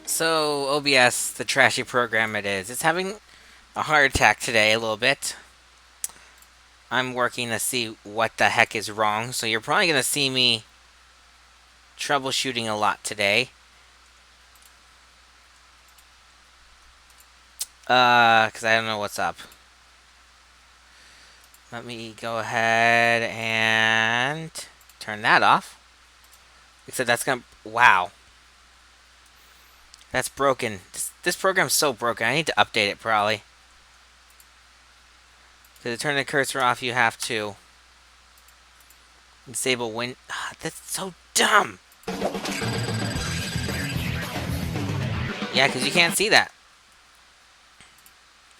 So, OBS, the trashy program it is, it's having a heart attack today a little bit. I'm working to see what the heck is wrong, so you're probably going to see me troubleshooting a lot today. Because I don't know what's up. Let me go ahead and turn that off. Except that's going to... Wow. That's broken. This program's so broken. I need to update it, probably. To turn the cursor off, you have to disable win. That's so dumb. Yeah, because you can't see that.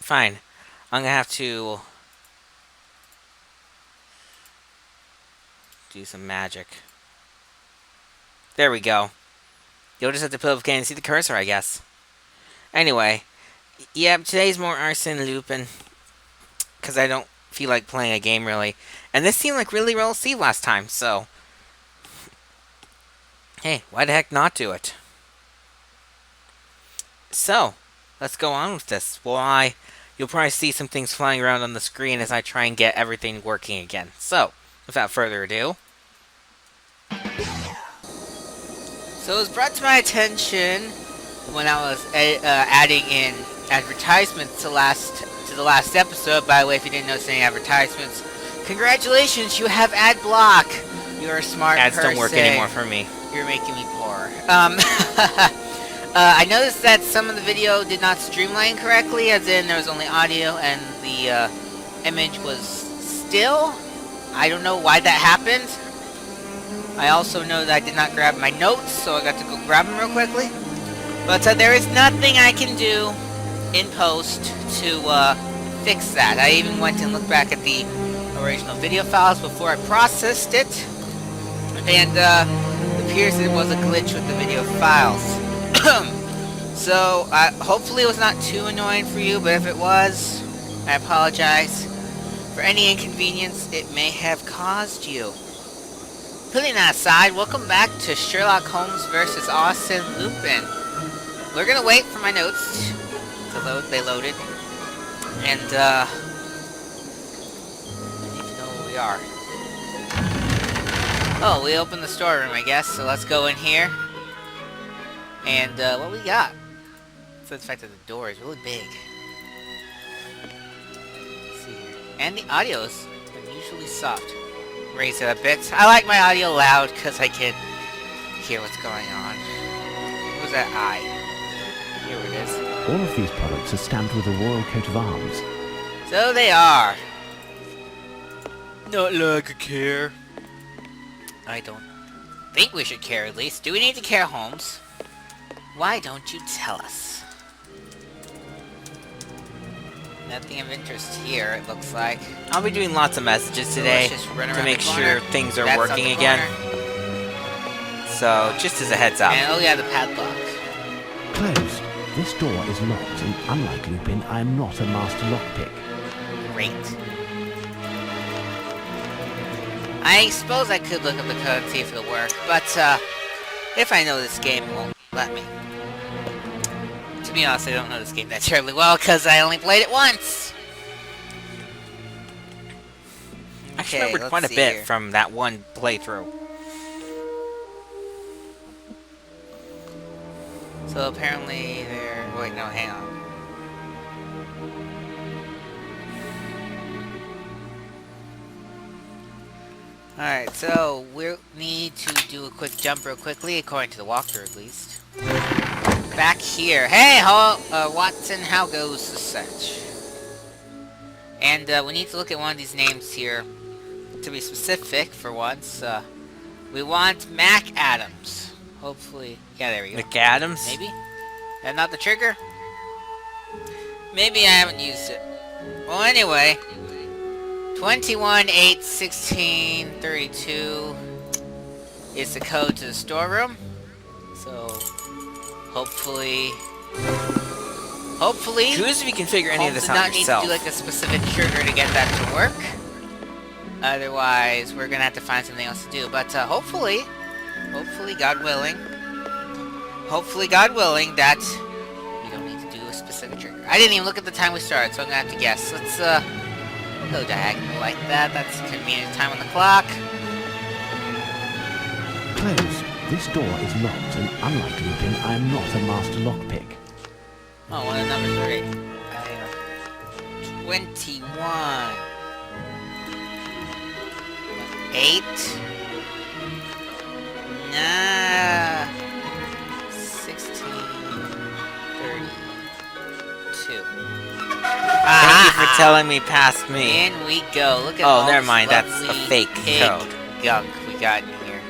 Fine. I'm gonna have to do some magic. There we go. You'll just have to put up and see the cursor, I guess. Anyway, yeah, today's more Arsene Lupin. Because I don't feel like playing a game, really. And this seemed like really well received last time, so... Hey, why the heck not do it? So, let's go on with this. You'll probably see some things flying around on the screen as I try and get everything working again. So, without further ado... So it was brought to my attention when I was adding in advertisements to the last episode. By the way, if you didn't notice any advertisements, congratulations, you have ad block. You're a smart person. Ads don't work anymore for me. You're making me poor. I noticed that some of the video did not streamline correctly, as in there was only audio and the image was still. I don't know why that happened. I also know that I did not grab my notes, so I got to go grab them real quickly. But there is nothing I can do in post to fix that. I even went and looked back at the original video files before I processed it, and it appears it was a glitch with the video files. So hopefully it was not too annoying for you, but if it was, I apologize for any inconvenience it may have caused you. Putting that aside, welcome back to Sherlock Holmes versus Arsene Lupin. We're gonna wait for my notes to load. They loaded. And, I need to know where we are. Oh, we opened the storeroom, I guess, so let's go in here. And, what we got? So the fact that the door is really big. Let's see here. And the audio is unusually soft. Raise it a bit. I like my audio loud because I can hear what's going on. What was that eye? Here it is. All of these products are stamped with a royal coat of arms. So they are. Not like I care. I don't think we should care, at least. Do we need to care, Holmes? Why don't you tell us? Nothing of interest here, it looks like. I'll be doing lots of messages today to make sure things are working again. So, just as a heads up. And, oh yeah, the padlock. Closed. This door is locked, and unlike Lupin, I am not a master lockpick. Great. I suppose I could look up the code and see if it'll work, but if I know this game, it won't let me. To be honest, I don't know this game that terribly well, because I only played it once. I actually remembered quite a bit from that one playthrough. So apparently they're... Wait, no, hang on. Alright, so we need to do a quick jump real quickly, according to the walkthrough at least. Back here. Hey, Watson, how goes the search? And we need to look at one of these names here to be specific for once. We want Mac Adams. Hopefully. Yeah, there we go. McAdams? Maybe? That not the trigger? Maybe I haven't used it. Well, anyway. 21, 8, 16, 32 is the code to the storeroom. So, hopefully... Choose if you can figure any of Holmes this does out not need yourself. to do like a specific trigger to get that to work. Otherwise, we're gonna have to find something else to do. But hopefully, God willing, that we don't need to do a specific trigger. I didn't even look at the time we started, so I'm gonna have to guess. Let's go diagonal like that. That's convenient time on the clock. Closed. This door is locked, and unlike Lupin, I am not a master lockpick. Oh, what is number 3? 21. 8. Nah. 16. 32. Thank you for telling me past me. In we go. Look at all Oh, never this mind. That's lovely a fake pig code. gunk we got in here.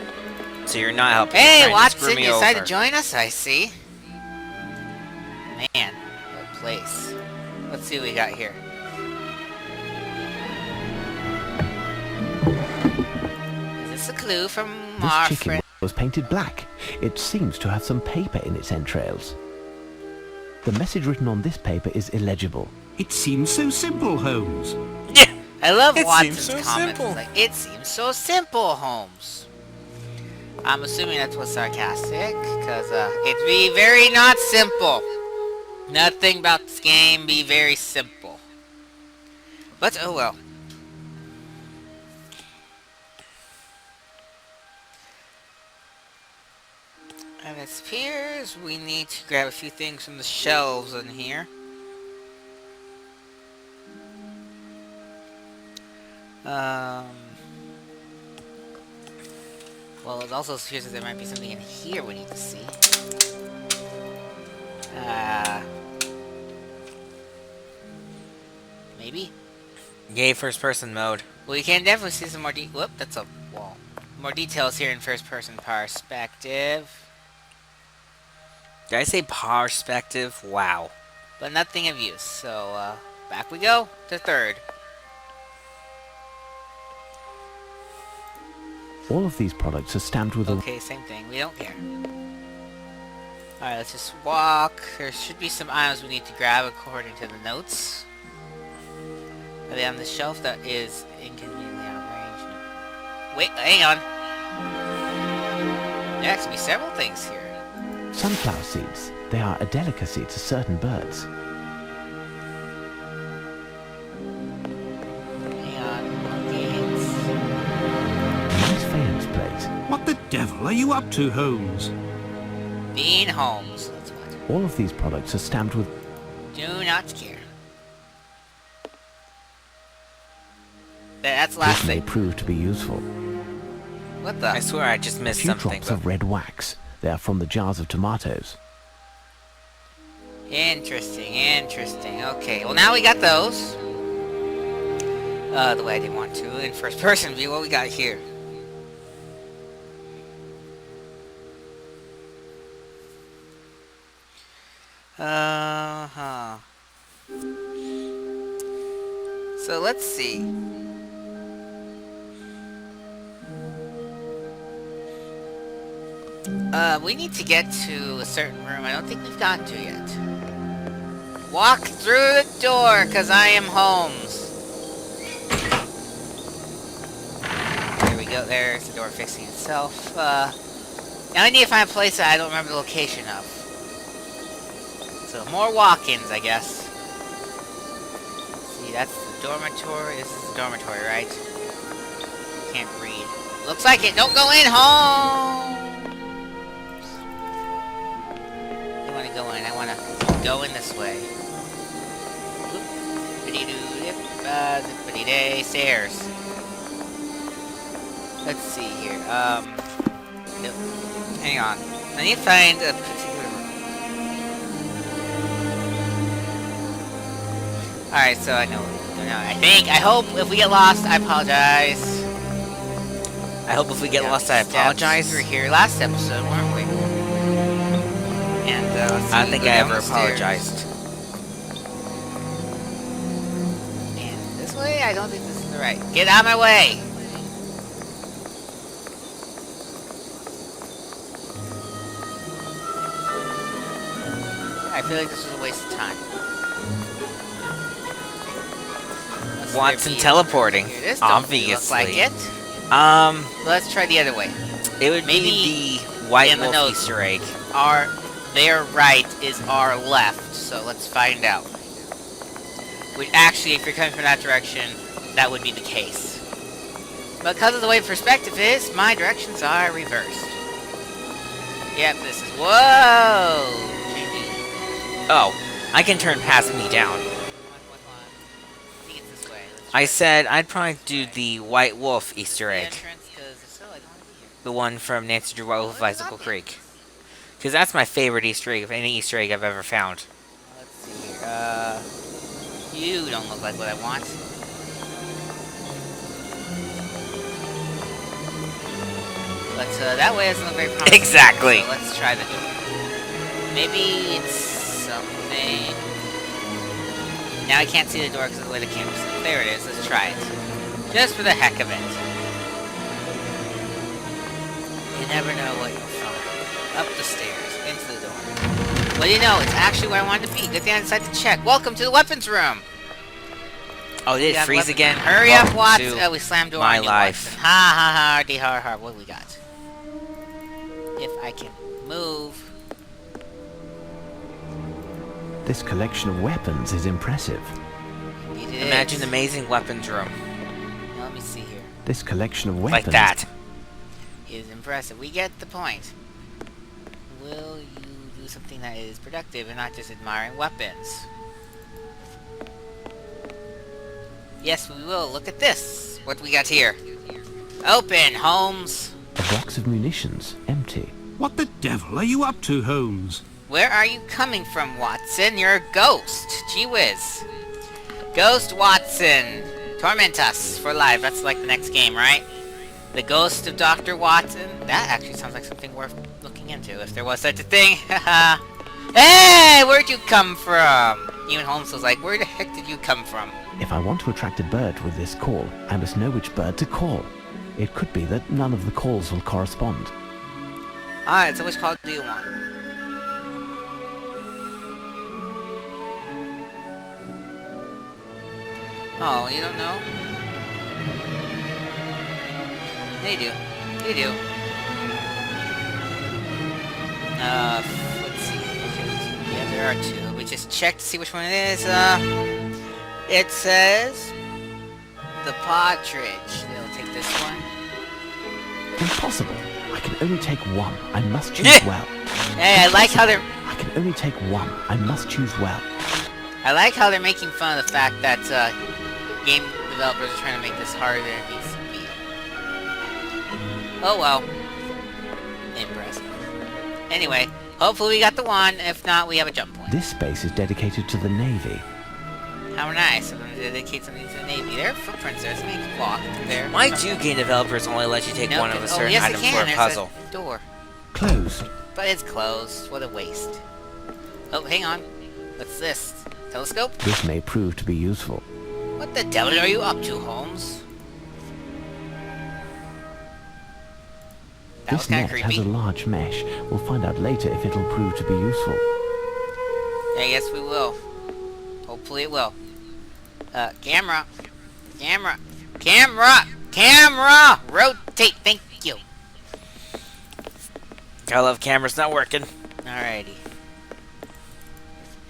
So you're not helping. Hey, you're trying to screw Watson, me you decided over. to join us, I see. Man, what a place. Let's see what we got here. Is this a clue from our This chicken friend? was painted black. It seems to have some paper in its entrails. The message written on this paper is illegible. It seems so simple, Holmes. Yeah. I love It Watson's seems so comments. simple. It's like, it seems so simple, Holmes. I'm assuming that was sarcastic, because it'd be very not simple. Nothing about this game be very simple. But, oh well. And it appears we need to grab a few things from the shelves in here. Well, it also appears that there might be something in here we need to see. Maybe? Yay, first person mode. Well, you can definitely see some more whoop, that's a wall. More details here in first person perspective. Did I say perspective? Wow. But nothing of use, so, back we go to third. All of these products are stamped with a... Okay, same thing. We don't care. Alright, let's just walk. There should be some items we need to grab according to the notes. Are they on the shelf? That is inconveniently out of range. Wait, hang on. There actually be several things here. sunflower seeds. They are a delicacy to certain birds. Hang on. Monkeys. Nice faience plate. What the devil are you up to, Holmes? Bean Holmes. That's what. All of these products are stamped with... Do not care. That's the last This may thing. prove to be useful. What the? I swear I just A missed few something. drops of red wax. They are from the jars of tomatoes. Interesting, interesting. Okay, well now we got those. The way I didn't want to. In first person view, what we got here? Uh-huh. So let's see. We need to get to a certain room I don't think we've gotten to yet. Walk through the door, cause I am Holmes. There we go, there's the door fixing itself. Now I need to find a place that I don't remember the location of. So more walk-ins, I guess. See, that's the dormitory. This is the dormitory, right? Can't read. Looks like it. Don't go in, Holmes! I want to go in. I want to go in this way. Zippity-doo-dip, stairs. Let's see here. Nope. Hang on. I need to find a particular room. Alright, so I know. I hope if we get lost, I apologize. I hope if we get Yeah, lost, I apologize. We were here last episode, weren't we? And let's see, I we don't think go I down ever the stairs. apologized. And this way? I don't think this is the right. Get out of my way! I feel like this was a waste of time. Watson teleporting. Here, this Obviously. Look like it. Let's try the other way. It would Maybe be the White in the Wolf notes. Easter egg. Their right is our left, so let's find out. Which actually, if you're coming from that direction, that would be the case. Because of the way perspective is, my directions are reversed. Yep, this is... Whoa! Oh, I can turn past me down. I think it's this way. I said I'd probably do the White Wolf Easter egg. Entrance, 'cause if so, I don't want to be here. The one from Nancy Drew White Wolf Bicycle Creek. Because that's my favorite Easter egg of any Easter egg I've ever found. Let's see here. You don't look like what I want. But that way doesn't look very promising. Exactly. So let's try the door. Maybe it's something. Now I can't see the door because of the way the camera's. There it is. Let's try it. Just for the heck of it. You never know what you'll find. Up the stairs, into the door. Well, you know, it's actually where I wanted to be. Good thing I decided to check. Welcome to the weapons room. Oh, did it freeze weapons. again? Hurry up, Welcome Watson. to Oh, we slammed door my on you, life. Watson. Ha ha ha, de har har. What do we got? If I can move. This collection of weapons is impressive. Indeed it Imagine is. the amazing weapons room. Now, let me see here. This collection of weapons... Like that. Is impressive. We get the point. Will you do something that is productive and not just admiring weapons? Yes, we will. Look at this. What we got here? Open, Holmes. A box of munitions, empty. What the devil are you up to, Holmes? Where are you coming from, Watson? You're a ghost. Gee whiz. Ghost Watson. Torment us for life. That's like the next game, right? The Ghost of Dr. Watson. That actually sounds like something worth looking into, if there was such a thing. Haha. Hey, where'd you come from? Even Holmes was like, where the heck did you come from? If I want to attract a bird with this call, I must know which bird to call. It could be that none of the calls will correspond. Alright, so which call do you want? Oh, you don't know? Yeah, you do. You do. Let's see. Yeah, there are two. We just check to see which one it is. It says... The Partridge. They'll take this one. Impossible. I can only take one. I must choose well. Hey, I like how they're... I can only take one. I must choose well. I like how they're making fun of the fact that, game developers are trying to make this harder than it needs to be. Oh well. Impressive. Anyway, hopefully we got the one. If not, we have a jump point. This space is dedicated to the Navy. How nice of them to dedicate something to the Navy. There are footprints there. Somebody can walk there. Why do game developers only let you take one of a certain yes, item they for can. a puzzle? There's a door. Closed. But it's closed. What a waste. Oh, hang on. What's this? Telescope? This may prove to be useful. What the devil are you up to, Holmes? That was This kind net of has creepy. a large mesh. We'll find out later if it'll prove to be useful. I guess we will. Hopefully it will. Camera. Camera. Camera! Camera! Rotate! Thank you. I love cameras not working. Alrighty.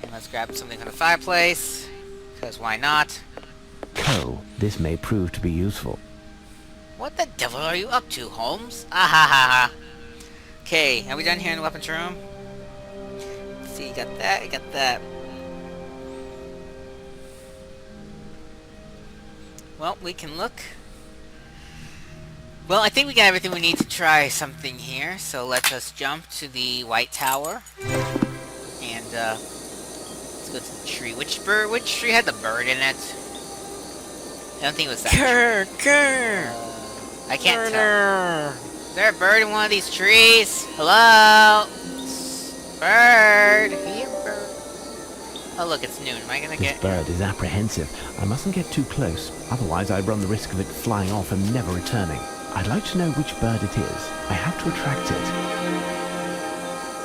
And let's grab something from the fireplace. Because why not? Coal. This may prove to be useful. What the devil are you up to, Holmes? Ah ha ha ha. Okay, are we done here in the weapons room? Let's see, you got that, you got that. Well, we can look. Well, I think we got everything we need to try something here, so let us jump to the White Tower. And, let's go to the tree. Which which tree had the bird in it? I don't think it was that tree. Grr, grr. I can't tell. Is there a bird in one of these trees? Hello? Bird? Here, bird. Oh, look, it's noon. Am I gonna This get... bird is apprehensive. I mustn't get too close, otherwise I run the risk of it flying off and never returning. I'd like to know which bird it is. I have to attract it.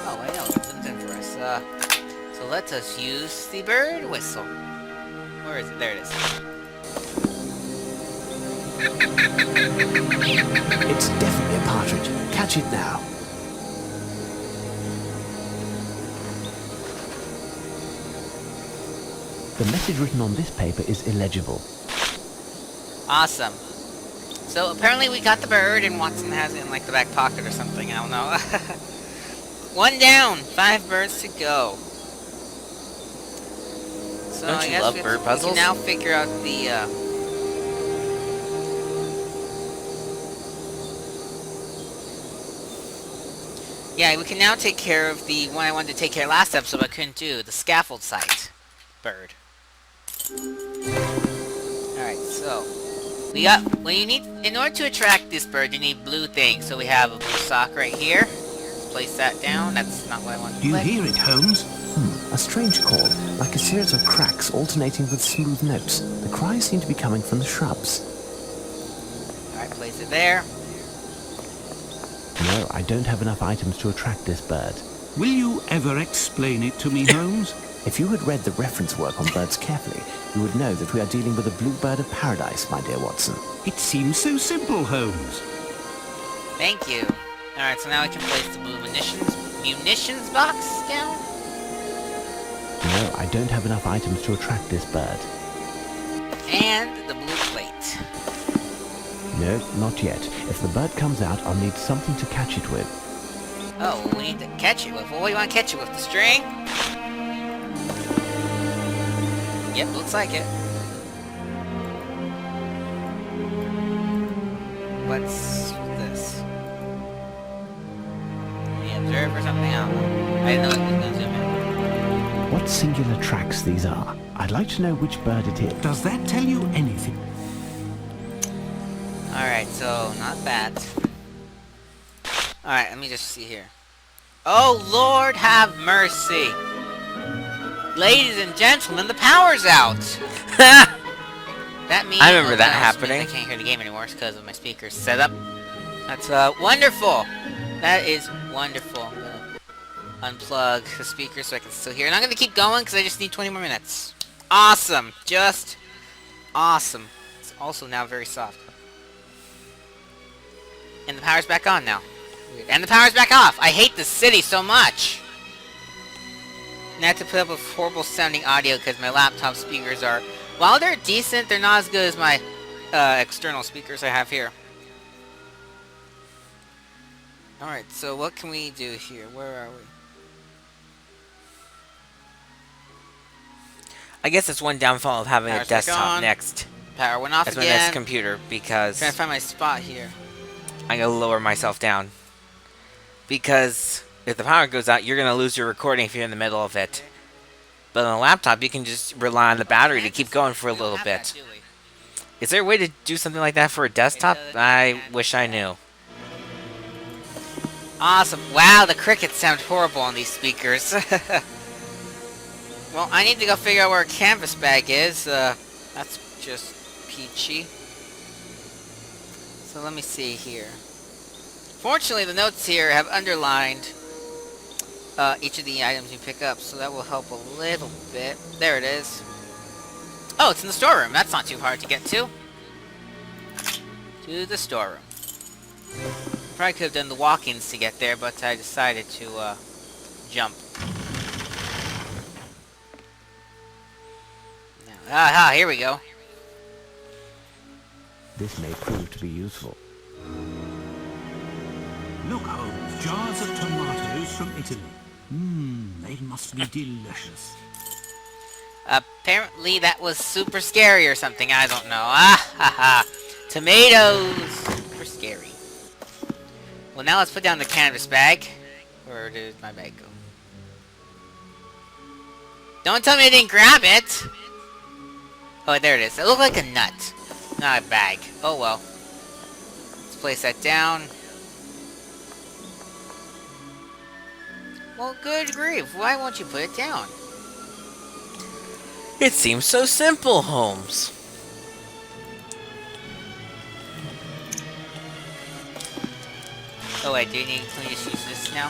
Oh, I know. Something for us. So let us use the bird whistle. Where is it? There it is. It's definitely a partridge. Catch it now. The message written on this paper is illegible. Awesome. So apparently we got the bird and Watson has it in like the back pocket or something. I don't know. 1 down. 5 birds to go. So Don't I you guess love we bird can puzzles? now figure out the... Yeah, we can now take care of the one I wanted to take care of last episode but I couldn't do. The scaffold site bird. Alright, so... We got... Well, you need... In order to attract this bird, you need blue things. So we have a blue sock right here. Let's place that down. That's not what I wanted to Do you click. hear it, Holmes? A strange call, like a series of cracks alternating with smooth notes. The cries seem to be coming from the shrubs. Alright, place it there. No, I don't have enough items to attract this bird. Will you ever explain it to me, Holmes? If you had read the reference work on birds carefully, you would know that we are dealing with a blue bird of paradise, my dear Watson. It seems so simple, Holmes. Thank you. Alright, so now I can place the blue munitions box down. No, I don't have enough items to attract this bird. And the blue plate. No, not yet. If the bird comes out, I'll need something to catch it with. Oh, we need to catch it with. What do you want to catch it with? The string? Yep, looks like it. What's this? The observe or something? I don't know. I didn't know it was going to zoom in. What singular tracks these are? I'd like to know which bird it is. Does that tell you anything? Alright, so not that. Alright, let me just see here. Oh, Lord have mercy! Ladies and gentlemen, the power's out! That means... I remember that also happening. means I can't hear the game anymore because of my speakers set up. That's, wonderful! That is wonderful. I'm gonna unplug the speakers so I can still hear. And I'm gonna keep going because I just need 20 more minutes. Awesome! Just awesome. It's also now very soft. And the power's back on now. Weird. And the power's back off! I hate this city so much! And I have to put up with horrible sounding audio because my laptop speakers are... While they're decent, they're not as good as my external speakers I have here. Alright, so what can we do here? Where are we? I guess it's one downfall of having Power's a back desktop on. next. Power went off That's my again. next computer because Trying to find my spot here. I gotta lower myself down. Because if the power goes out, you're gonna lose your recording if you're in the middle of it. But on a laptop, you can just rely on the battery to keep going for a little bit. Is there a way to do something like that for a desktop? I wish I knew. Awesome. Wow, the crickets sound horrible on these speakers. Well, I need to go figure out where a canvas bag is. That's just peachy. So let me see here. Fortunately, the notes here have underlined each of the items you pick up, so that will help a little bit. There it is. Oh, it's in the storeroom. That's not too hard to get to. To the storeroom. Probably could have done the walk-ins to get there, but I decided to jump. Now, here we go. This may prove to be useful. Look, Holmes, jars of tomatoes from Italy. They must be delicious. Apparently that was super scary or something, I don't know. Ah ha ha. Tomatoes! Super scary. Well, now let's put down the canvas bag. Where did my bag go? Don't tell me I didn't grab it! Oh, there it is. It looked like a nut. Not a bag. Oh well. Let's place that down. Well, good grief. Why won't you put it down? It seems so simple, Holmes. Oh wait, can we just use this now?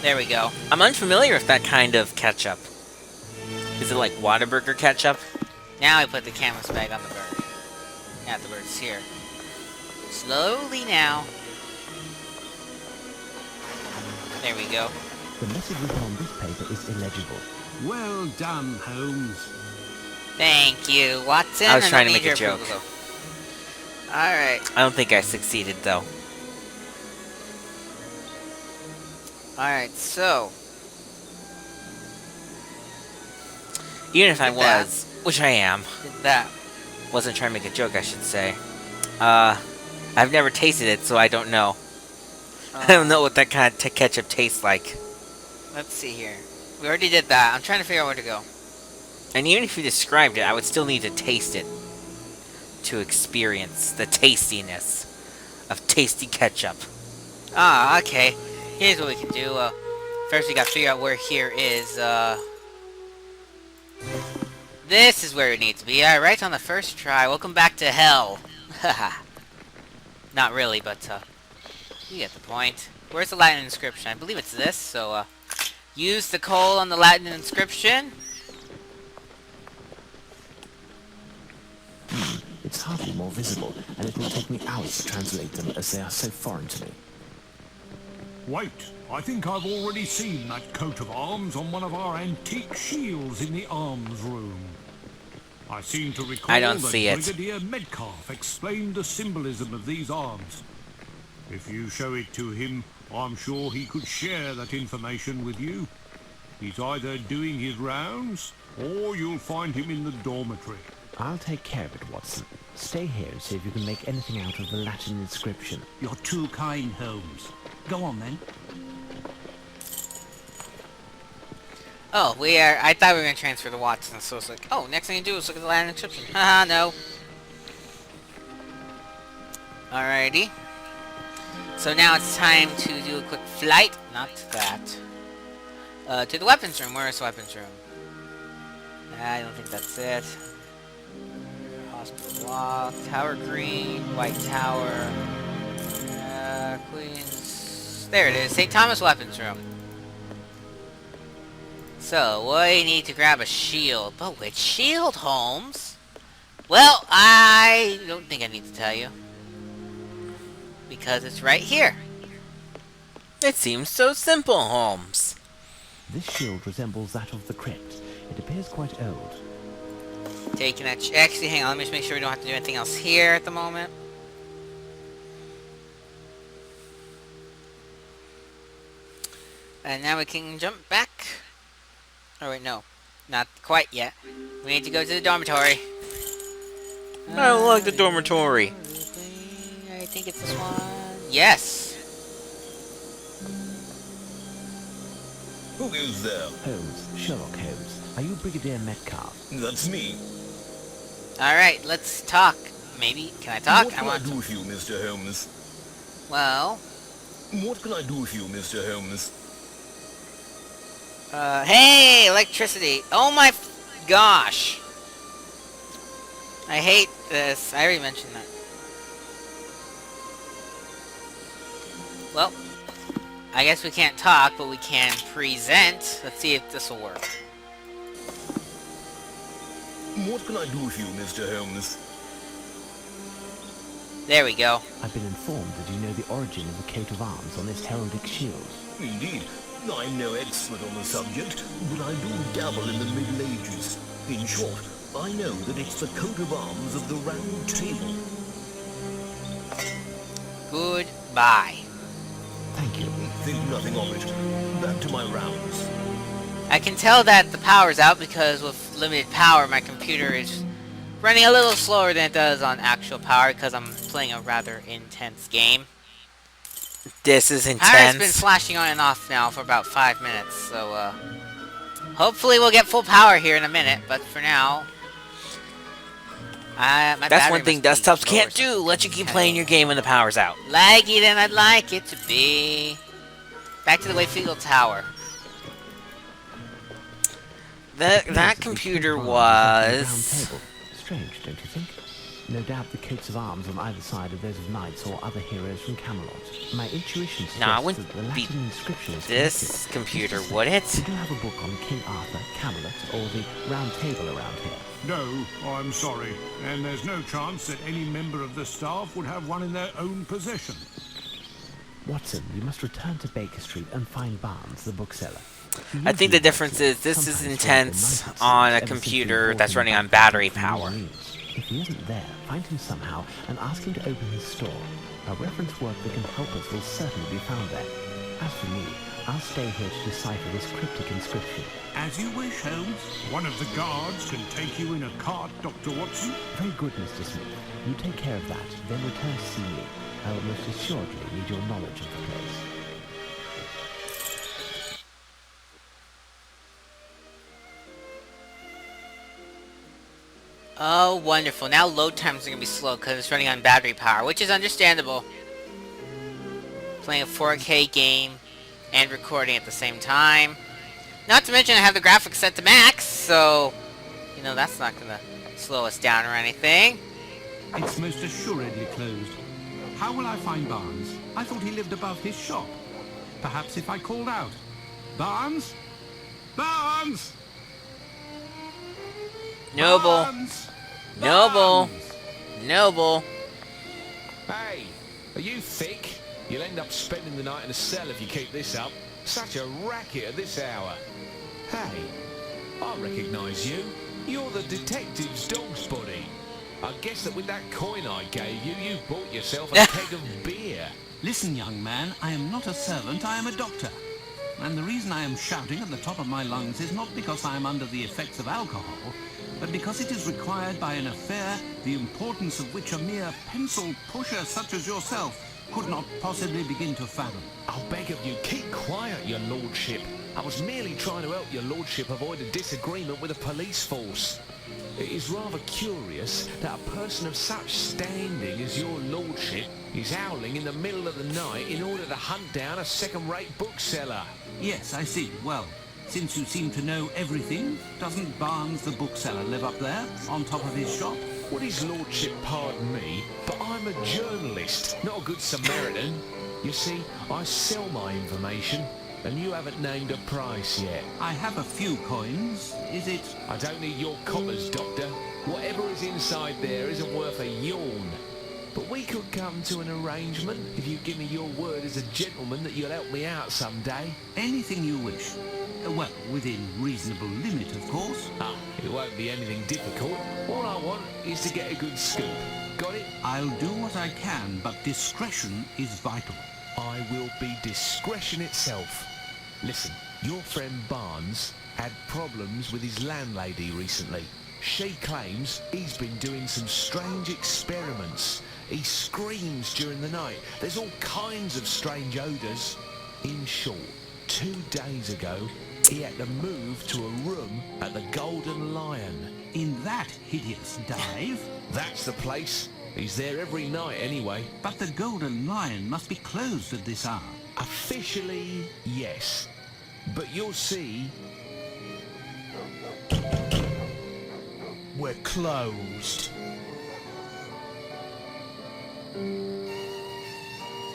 There we go. I'm unfamiliar with that kind of ketchup. Is it like Whataburger ketchup? Now I put the canvas bag on the bird. Now the bird's here. Slowly now. There we go. The message written on this paper is illegible. Well done, Holmes. Thank you, Watson. I was and trying to need make a your joke. approval. Alright. I don't think I succeeded, though. Alright, so. Even if I Did that. was, which I am, Did that. wasn't trying to make a joke, I should say. I've never tasted it, so I don't know. I don't know what that kind of ketchup tastes like. Let's see here. We already did that. I'm trying to figure out where to go. And even if you described it, I would still need to taste it to experience the tastiness of tasty ketchup. Ah, okay. Here's what we can do. First we gotta figure out where here is, This is where it needs to be. Alright, right on the first try. Welcome back to hell. Haha. Not really, but, you get the point. Where's the Latin inscription? I believe it's this, so, use the coal on the Latin inscription. It's hardly more visible, and it will take me hours to translate them as they are so foreign to me. Wait, I think I've already seen that coat of arms on one of our antique shields in the arms room. I seem to recall I don't that see it. Brigadier Metcalf explained the symbolism of these arms. If you show it to him, I'm sure he could share that information with you. He's either doing his rounds, or you'll find him in the dormitory. I'll take care of it, Watson. Stay here and see if you can make anything out of the Latin inscription. You're too kind, Holmes. Go on, then. Oh, I thought we were gonna transfer to Watson, so it's like, oh, next thing you do is look at the Latin inscription. Haha, no. Alrighty. So now it's time to do a quick flight. Not that. To the weapons room. Where is the weapons room? I don't think that's it. Hospital Walk, Tower Green, White Tower, Queens. There it is, St. Thomas Weapons Room. So, we need to grab a shield. But which shield, Holmes? Well, I don't think I need to tell you. Because it's right here. It seems so simple, Holmes. This shield resembles that of the crypt. It appears quite old. Taking that. Actually, hang on. Let me just make sure we don't have to do anything else here at the moment. And now we can jump back. Oh wait, no, not quite yet. We need to go to the dormitory. I don't like the dormitory. I think it's this one. Yes. Who is there? Holmes, Sherlock Holmes. Are you Brigadier Metcalf? That's me. All right, let's talk. Maybe can I talk? What can I do with you, Mr. Holmes? Well. What can I do with you, Mr. Holmes? Hey, electricity. Oh my gosh. I hate this. I already mentioned that. Well, I guess we can't talk, but we can present. Let's see if this will work. What can I do with you, Mr. Holmes? There we go. I've been informed that you know the origin of the coat of arms on this heraldic shield. Indeed. I'm no expert on the subject, but I do dabble in the Middle Ages. In short, I know that it's the coat of arms of the Round Table. Goodbye. Thank you. Think nothing of it. Back to my rounds. I can tell that the power's out because with limited power, my computer is running a little slower than it does on actual power because I'm playing a rather intense game. This is Power's intense. been flashing on and off now for about 5 minutes, so hopefully we'll get full power here in a minute, but for now, My That's battery one thing must be desktops low or can't do. something. Let you keep Okay. playing your game when the power's out. Laggy than I'd like it to be. Back to the Wayfield Tower. That The computer coat of arms is was... set on a round table. Strange, don't you think? No doubt the coats of arms on either side are those of knights or other heroes from Camelot. My intuition Nah, it suggests wouldn't that the be Latin inscription is this connected. computer, Just a would sec. it? You do have a book on King Arthur, Camelot, or the Round Table around here. No, I'm sorry. And there's no chance that any member of the staff would have one in their own possession. Watson, you must return to Baker Street and find Barnes, the bookseller. He I think usually the difference works is this is sometimes intense for the on a ever since we computer brought that's him running back on to battery from New power. Orleans. If he isn't there, find him somehow and ask him to open his store. A reference work that can help us will certainly be found there. As for me, I'll stay here to decipher this cryptic inscription. As you wish, Holmes. One of the guards can take you in a cart, Dr. Watson. Very good, Mr. Smith. You take care of that, then return to see me. I will most assuredly need your knowledge of the place. Oh, wonderful. Now load times are going to be slow because it's running on battery power, which is understandable. Playing a 4K game and recording at the same time. Not to mention I have the graphics set to max, so, you know, that's not going to slow us down or anything. It's most assuredly closed. How will I find Barnes? I thought he lived above his shop. Perhaps if I called out. Barnes? Barnes! Noble. Barnes! Noble. Barnes! Noble. Hey, are you thick? You'll end up spending the night in a cell if you keep this up. Such a racket at this hour. Hey, I recognise you. You're the detective's dog's body. I guess that with that coin I gave you, you bought yourself a keg of beer. Listen, young man, I am not a servant, I am a doctor. And the reason I am shouting at the top of my lungs is not because I am under the effects of alcohol, but because it is required by an affair the importance of which a mere pencil pusher such as yourself could not possibly begin to fathom. I'll beg of you, keep quiet, your lordship. I was merely trying to help your lordship avoid a disagreement with the police force. It is rather curious that a person of such standing as your lordship is howling in the middle of the night in order to hunt down a second-rate bookseller. Yes, I see. Well, since you seem to know everything, doesn't Barnes the bookseller live up there, on top of his shop? Would his lordship pardon me, but I'm a journalist, not a good Samaritan. You see, I sell my information, and you haven't named a price yet. I have a few coins. Is it... I don't need your coppers, Doctor. Whatever is inside there isn't worth a yawn. But we could come to an arrangement if you give me your word as a gentleman that you'll help me out someday. anything you wish? Well, within reasonable limit, of course. Ah, it won't be anything difficult. All I want is to get a good scoop. Got it? I'll do what I can, but discretion is vital. I will be discretion itself. Listen, your friend Barnes had problems with his landlady recently. She claims he's been doing some strange experiments. He screams during the night. There's all kinds of strange odours. In short, 2 days ago, he had to move to a room at the Golden Lion. In that hideous dive? That's the place. He's there every night anyway. But the Golden Lion must be closed at this hour. Officially, yes. But you'll see... We're closed.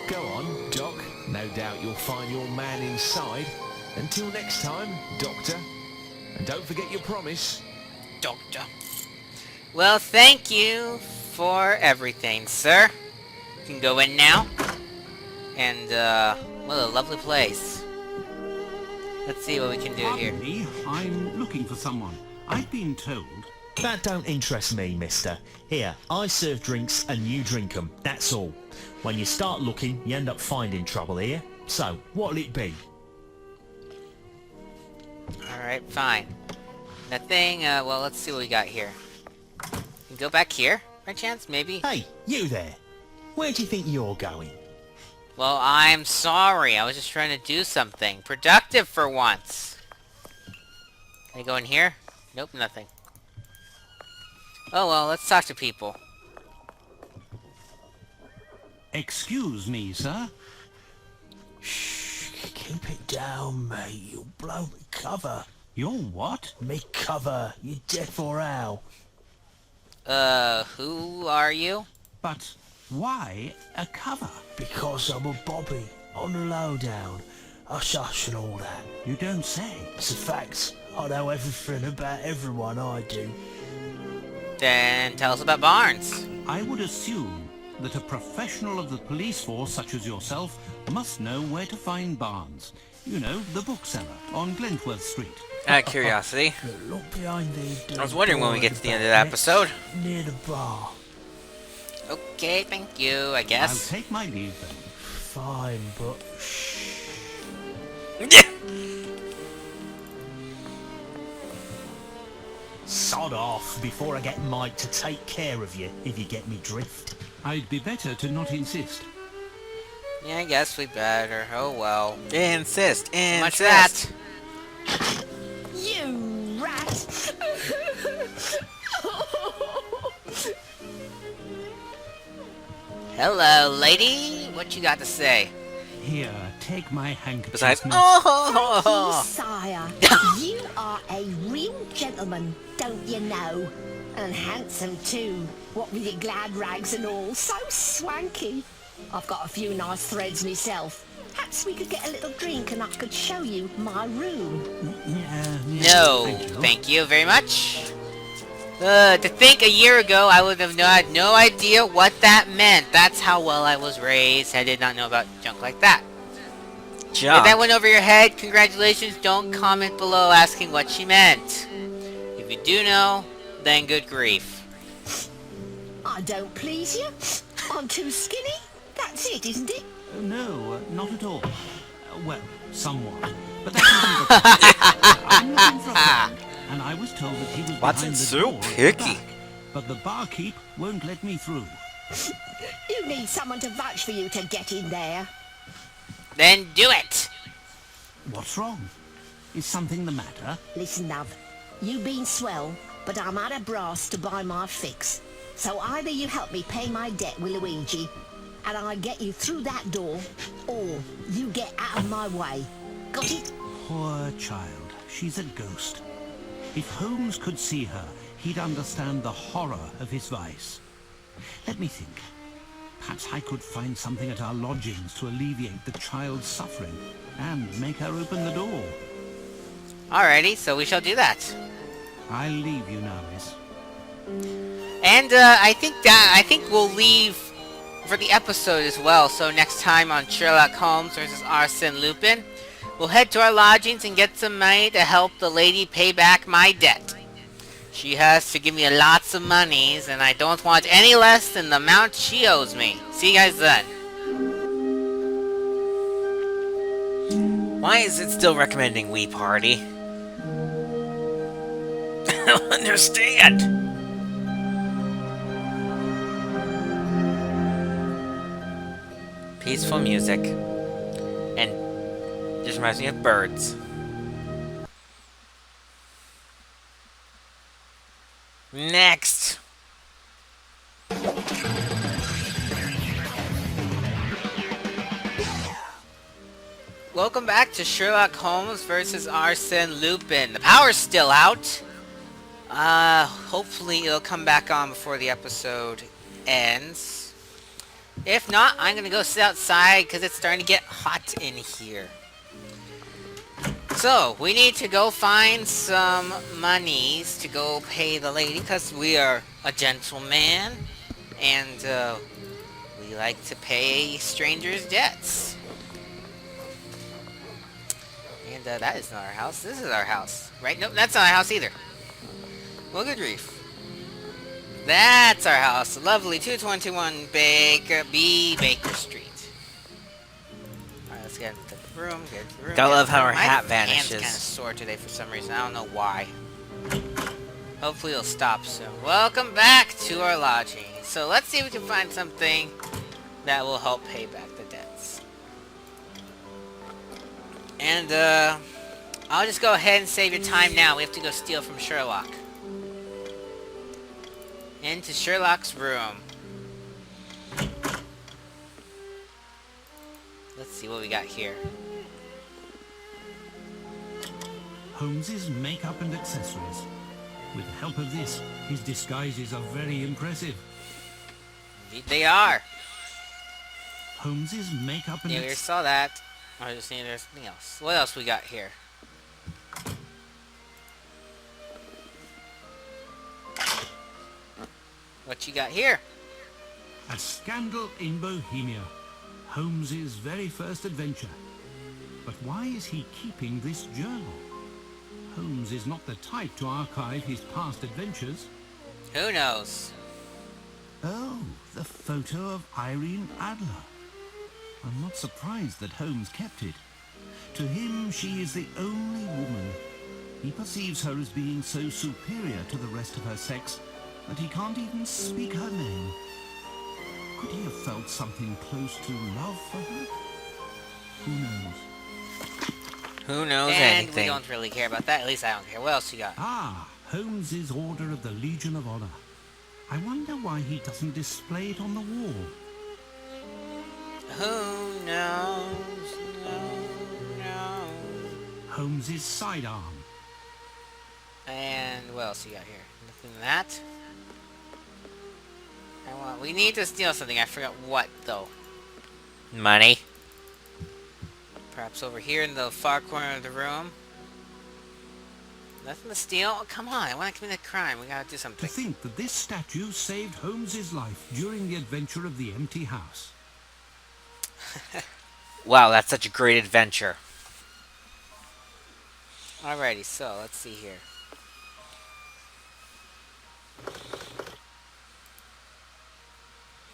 Go on, Doc. No doubt you'll find your man inside. Until next time, Doctor. And don't forget your promise. Doctor. Well, thank you for everything, sir. You can go in now. And, what a lovely place. Let's see what we can do here. Pardon me, I'm looking for someone. I've been told... That don't interest me, mister. Here, I serve drinks and you drink 'em, that's all. When you start looking, you end up finding trouble here. So, what'll it be? Alright, fine. Nothing, well, let's see what we got here. You go back here, by chance, maybe? Hey, you there. Where do you think you're going? Well, I'm sorry. I was just trying to do something productive for once. Can I go in here? Nope, nothing. Oh well, let's talk to people. Excuse me, sir. Keep it down, mate. You'll blow me cover. You're what? Me cover. You deaf or how? Who are you? But why a cover? Because I'm a bobby. On the lowdown. Hush and all that. You don't say. It's a fact. I know everything about everyone, I do. Then tell us about Barnes. I would assume that a professional of the police force such as yourself must know where to find Barnes. You know, the bookseller on Glentworth Street. Out of curiosity. Look behind the I was wondering when we get to the end of the episode. Near the bar. Okay, thank you, I I'll guess. take my leave then. Fine, but shh. Sod off before I get Mike to take care of you, if you get me drift. I'd be better to not insist. Yeah, I guess we better. Oh well. Insist. So much for that. You rat! Hello, lady. What you got to say? Here, take my handkerchief. Besides, miss. Oh! Sire, you are a real gentleman, don't you know? And handsome too, what with your glad rags and all, so swanky. I've got a few nice threads myself. Perhaps we could get a little drink and I could show you my room. No, thank you very much. To think a year ago I would have had no idea what that meant. That's how well I was raised. I did not know about junk like that. If that went over your head, congratulations. Don't comment below asking what she meant. If you do know, then good grief. I don't please you. I'm too skinny. That's it, isn't it? No, not at all. Well, somewhat. But that isn't the point. I'm looking for a friend, and I was told that he was behind the so door at the picky? back. But the barkeep won't let me through. You need someone to vouch for you to get in there. Then do it. What's wrong? Is something the matter? Listen, love. You been swell, but I'm out of brass to buy my fix. So either you help me pay my debt with Luigi, and I get you through that door, or you get out of my way. Got it? Poor child. She's a ghost. If Holmes could see her, he'd understand the horror of his vice. Let me think. Perhaps I could find something at our lodgings to alleviate the child's suffering and make her open the door. Alrighty, so we shall do that. I'll leave you now, miss. And I think we'll leave for the episode as well. So next time on Sherlock Holmes versus Arsene Lupin, we'll head to our lodgings and get some money to help the lady pay back my debt. She has to give me lots of monies, and I don't want any less than the amount she owes me. See you guys then. Why is it still recommending we party? I don't understand. Peaceful music. And just reminds me of birds. Next. Welcome back to Sherlock Holmes versus Arsene Lupin. The power's still out. Hopefully it'll come back on before the episode ends. If not, I'm gonna go sit outside because it's starting to get hot in here. So, we need to go find some monies to go pay the lady because we are a gentleman and we like to pay strangers' debts. And that is not our house. This is our house, right? Nope, that's not our house either. Well, good grief. That's our house. Lovely 221 Baker Street. Alright, let's get into the room. Get into the room. Gotta love how her My hat hand's vanishes. kind of sore today for some reason. I don't know why. Hopefully it'll stop soon. Welcome back to our lodging. So let's see if we can find something that will help pay back the debts. And I'll just go ahead and save your time now. We have to go steal from Sherlock. Into Sherlock's room. Let's see what we got here. Holmes's makeup and accessories. With the help of this, his disguises are very impressive. Indeed they are. Holmes's makeup and Yeah, we already saw that. I just need there's something else. What else we got here? What you got here? A scandal in Bohemia. Holmes's very first adventure. But why is he keeping this journal? Holmes is not the type to archive his past adventures. Who knows? Oh, the photo of Irene Adler. I'm not surprised that Holmes kept it. To him, she is the only woman. He perceives her as being so superior to the rest of her sex that he can't even speak her name. Could he have felt something close to love for her? Who knows? Who knows And anything? we don't really care about that. At least I don't care. What else you got? Ah, Holmes's Order of the Legion of Honor. I wonder why he doesn't display it on the wall. Who knows? Who knows? Holmes's sidearm. And what else you got here? Nothing than that. We need to steal something. I forgot what though. Money. Perhaps over here in the far corner of the room. Nothing to steal? Oh, come on, I want to commit a crime. We gotta do To something. think that this statue saved Holmes's life during the adventure of the empty house. Wow, that's such a great adventure. Alrighty, so let's see here.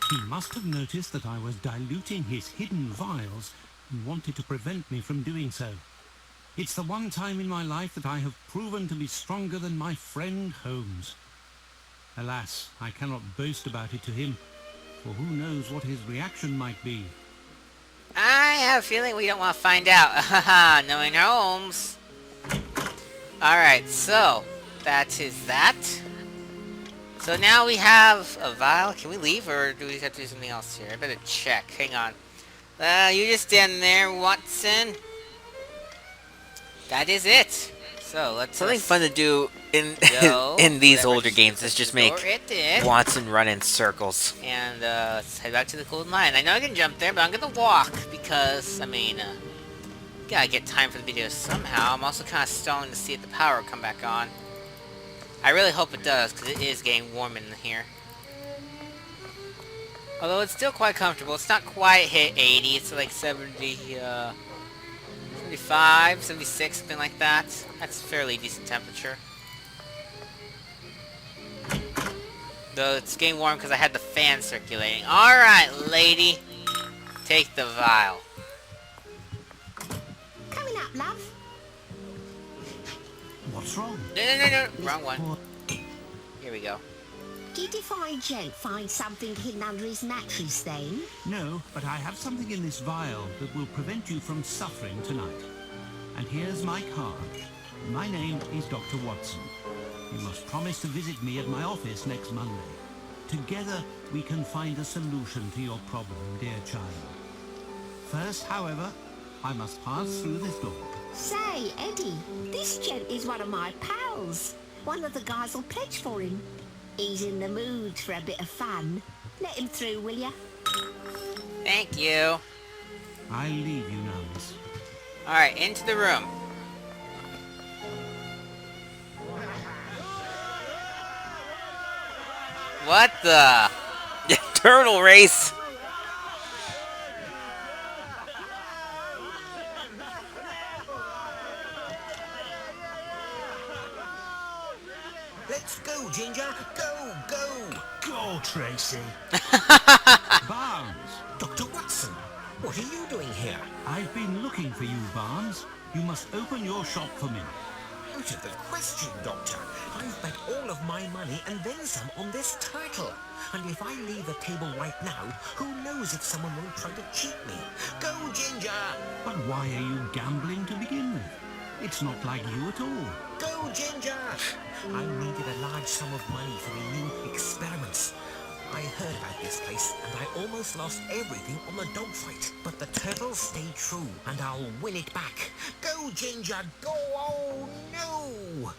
He must have noticed that I was diluting his hidden vials and wanted to prevent me from doing so. It's the one time in my life that I have proven to be stronger than my friend Holmes. Alas, I cannot boast about it to him, for who knows what his reaction might be. I have a feeling we don't want to find out. Haha, knowing Holmes. Alright, so that is that. So now we have a vial. Can we leave or do we have to do something else here? I better check. Hang on. You just stand there, Watson. That is it. So let's Something fun to do in go. in these Whatever older games is just make it did. Watson run in circles. And let's head back to the Golden Lion. I know I can jump there, but I'm gonna walk because I mean, gotta get time for the video somehow. I'm also kind of stalling to see if the power will come back on. I really hope it does because it is getting warm in here. Although it's still quite comfortable. It's not quite hit 80. It's like 70, 75, 76, something like that. That's fairly decent temperature. Though it's getting warm because I had the fan circulating. Alright, lady. Take the vial. Coming up, love. What's wrong? No. Wrong one. Here we go. Did the fine gent find something hidden under his mattress then? No, but I have something in this vial that will prevent you from suffering tonight. And here's my card. My name is Dr. Watson. You must promise to visit me at my office next Monday. Together, we can find a solution to your problem, dear child. First, however, I must pass through this door. Say, Eddie, this gent is one of my pals. One of the guys will pledge for him. He's in the mood for a bit of fun. Let him through, will ya? Thank you. I'll leave you now, miss. Alright, into the room. What the? Turtle race. Let's go, Ginger. Go, go. Go, Tracy. Barnes! Dr. Watson, what are you doing here? I've been looking for you, Barnes. You must open your shop for me. Out of the question, Doctor. I've bet all of my money and then some on this turtle. And if I leave the table right now, who knows if someone won't try to cheat me. Go, Ginger! But why are you gambling to begin with? It's not like you at all. Go, Ginger! I needed a large sum of money for the new experiments. I heard about this place, and I almost lost everything on the dogfight. But the turtles stayed true, and I'll win it back. Go, Ginger, go! Oh, no!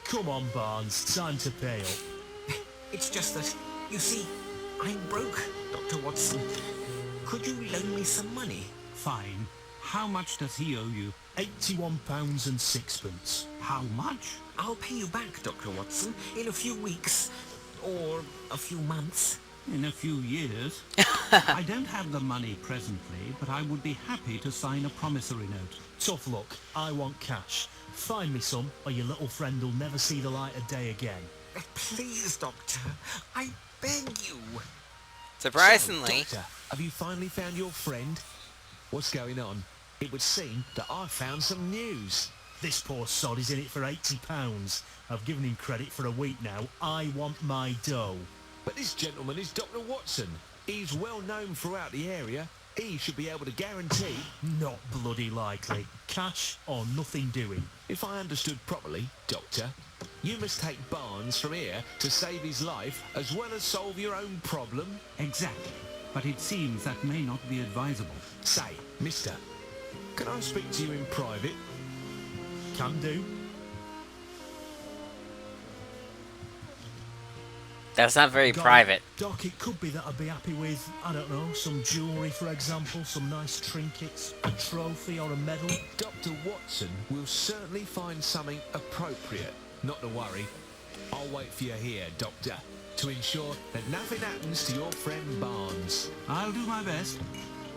Come on, Barnes, time to pay up. It's just that, you see, I'm broke, Dr. Watson. Could you loan me some money? Fine. How much does he owe you? £81 and sixpence. How much? I'll pay you back, Dr. Watson, in a few weeks. Or a few months. In a few years. I don't have the money presently, but I would be happy to sign a promissory note. Tough luck. I want cash. Find me some, or your little friend will never see the light of day again. Please, Doctor. I beg you. Surprisingly, So, Doctor, have you finally found your friend? What's going on? It would seem that I found some news. This poor sod is in it for £80. I've given him credit for a week now. I want my dough. But this gentleman is Dr. Watson. He's well known throughout the area. He should be able to guarantee... Not bloody likely. Cash or nothing doing. If I understood properly, Doctor, you must take Barnes from here to save his life as well as solve your own problem. Exactly. But it seems that may not be advisable. Say, mister, can I speak to you in private? Can do. that's not very Doc, private. Doc, it could be that I'd be happy with, I don't know, some jewellery, for example, some nice trinkets, a trophy or a medal. Dr. Watson will certainly find something appropriate. Not to worry. I'll wait for you here, Doctor, to ensure that nothing happens to your friend Barnes. I'll do my best.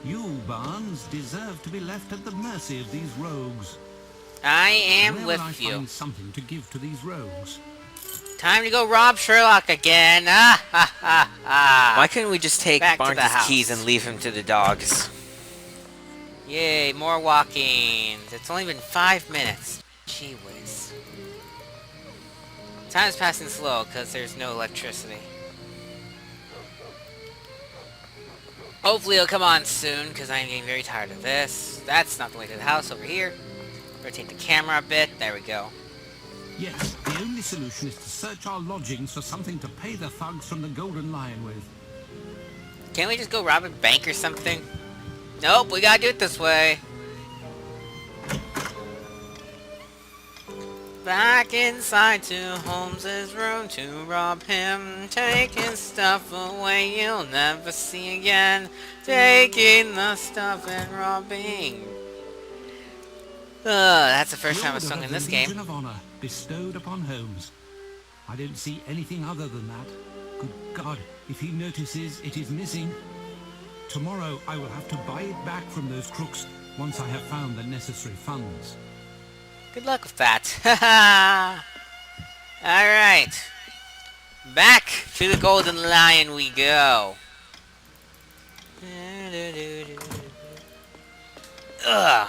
You, Barnes, deserve to be left at the mercy of these rogues. I am Where with will I you. find something to give to these rogues? Time to go rob Sherlock again. Ah, ha, ha, ha. Why couldn't we just take Back to the Barnes' house. keys and leave him to the dogs? Yay, more walk-ins. It's only been 5 minutes. Gee whiz. Time's passing slow because there's no electricity. Hopefully it'll come on soon because I'm getting very tired of this. That's not the way to the house over here. Rotate the camera a bit. There we go. Yes, the only solution is to search our lodgings for something to pay the thugs from the Golden Lion with. Can't we just go rob a bank or something? Nope, we gotta do it this way. Back inside to Holmes's room to rob him. Take his stuff away you'll never see again. Taking the stuff and robbing. That's the first time I've sung in this game. Legion of Honor bestowed upon Holmes. I don't see anything other than that. Good God, if he notices it is missing. Tomorrow I will have to buy it back from those crooks once I have found the necessary funds. Good luck with that. Alright. Back to the Golden Lion we go. Ugh.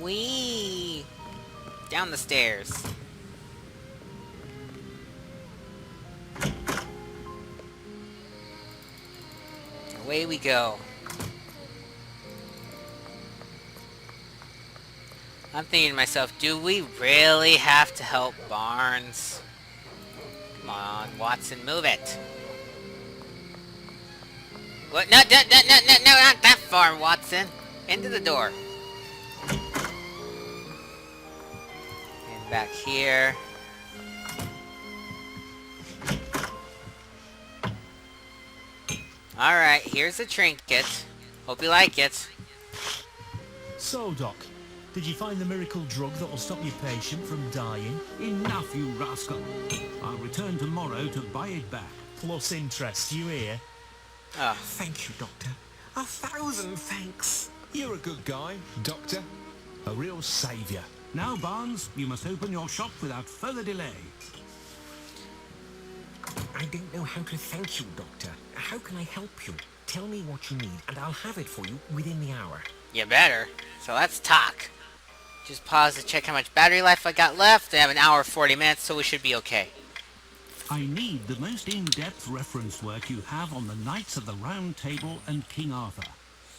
Wee. Down the stairs. Away we go. I'm thinking to myself, do we really have to help Barnes? Come on, Watson, move it. What? No, not that far, Watson. Into the door. And back here. Alright, here's the trinket. Hope you like it. So, Doc, did you find the miracle drug that will stop your patient from dying? Enough, you rascal. I'll return tomorrow to buy it back. Plus interest, you hear? Oh, Thank you, Doctor. 1,000 thanks. You're a good guy, Doctor. A real saviour. Now, Barnes, you must open your shop without further delay. I don't know how to thank you, Doctor. How can I help you? Tell me what you need, and I'll have it for you within the hour. you better. So let's talk. Just pause to check how much battery life I got left. I have an hour 40 minutes, so we should be okay. I need the most in-depth reference work you have on the Knights of the Round Table and King Arthur.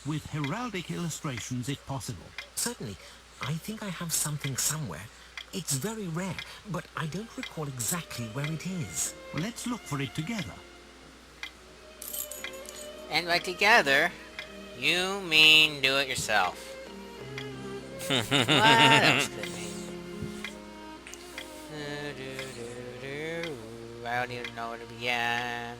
with heraldic illustrations if possible. Certainly. I think I have something somewhere. It's very rare, but I don't recall exactly where it is. Well, let's look for it together. And by together, you mean do it yourself. What else could it mean? I don't even know where to begin.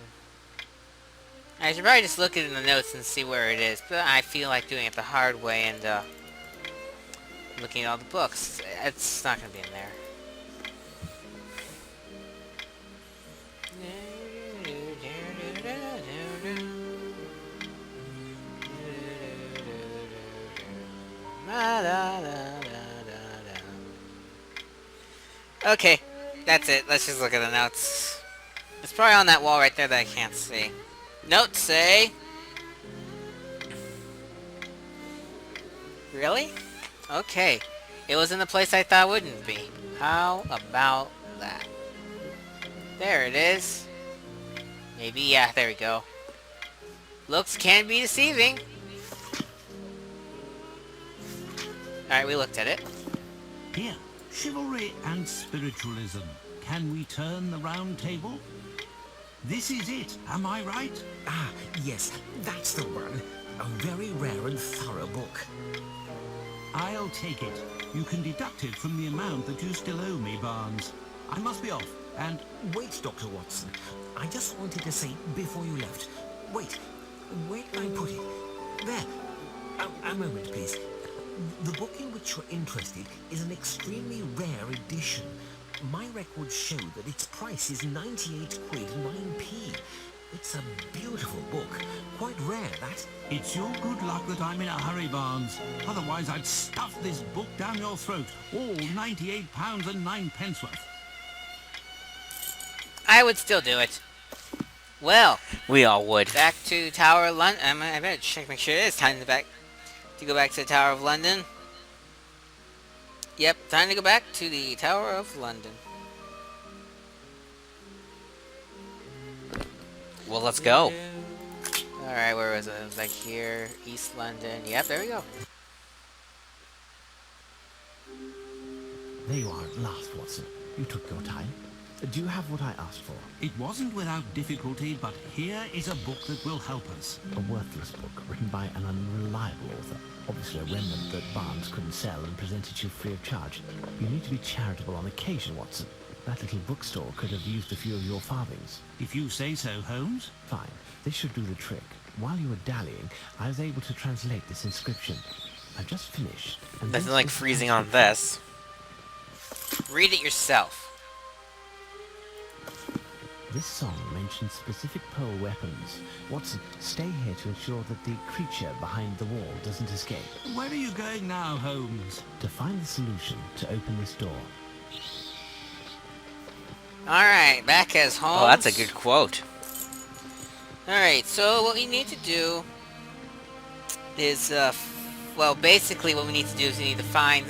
I should probably just look at it in the notes and see where it is, but I feel like doing it the hard way and looking at all the books. It's not going to be in there. Okay, that's it. Let's just look at the notes. It's probably on that wall right there that I can't see. Notes say... Really? Okay. It was in the place I thought it wouldn't be. How about that? There it is. Maybe, yeah, there we go. Looks can be deceiving. Alright, we looked at it. Here, chivalry and spiritualism. Can we turn the round table? This is it, am I right? Ah, yes, that's the one. A very rare and thorough book. I'll take it. You can deduct it from the amount that you still owe me, Barnes. I must be off, and... Wait, Dr. Watson. I just wanted to say before you left. Wait, where did I put it? There. A moment, please. The book in which you're interested is an extremely rare edition. My records show that its price is 98 quid 9p. It's a beautiful book. Quite rare, that. It's your good luck that I'm in a hurry, Barnes. Otherwise I'd stuff this book down your throat. All £98 and 9p worth. I would still do it. Well, We all would. back to Tower of London. I better check, make sure it is time to go back to the Tower of London. Yep, time to go back to the Tower of London. Well, let's go. Alright, where was it? It was like here, East London. Yep, there we go. There you are at last, Watson. You took your time. Do you have what I asked for? It wasn't without difficulty, but here is a book that will help us. A worthless book written by an unreliable author. Obviously a remnant that Barnes couldn't sell and presented you free of charge. You need to be charitable on occasion, Watson. That little bookstore could have used a few of your farthings. If you say so, Holmes. Fine. This should do the trick. While you were dallying, I was able to translate this inscription. I've just finished. And Nothing this like is the freezing on transcription. this. Read it yourself. This song mentions specific pearl weapons. Watson, stay here to ensure that the creature behind the wall doesn't escape. Where are you going now, Holmes? To find the solution to open this door. Alright, back as Holmes. Oh, that's a good quote. Alright, so what we need to do is, well, basically what we need to do is we need to find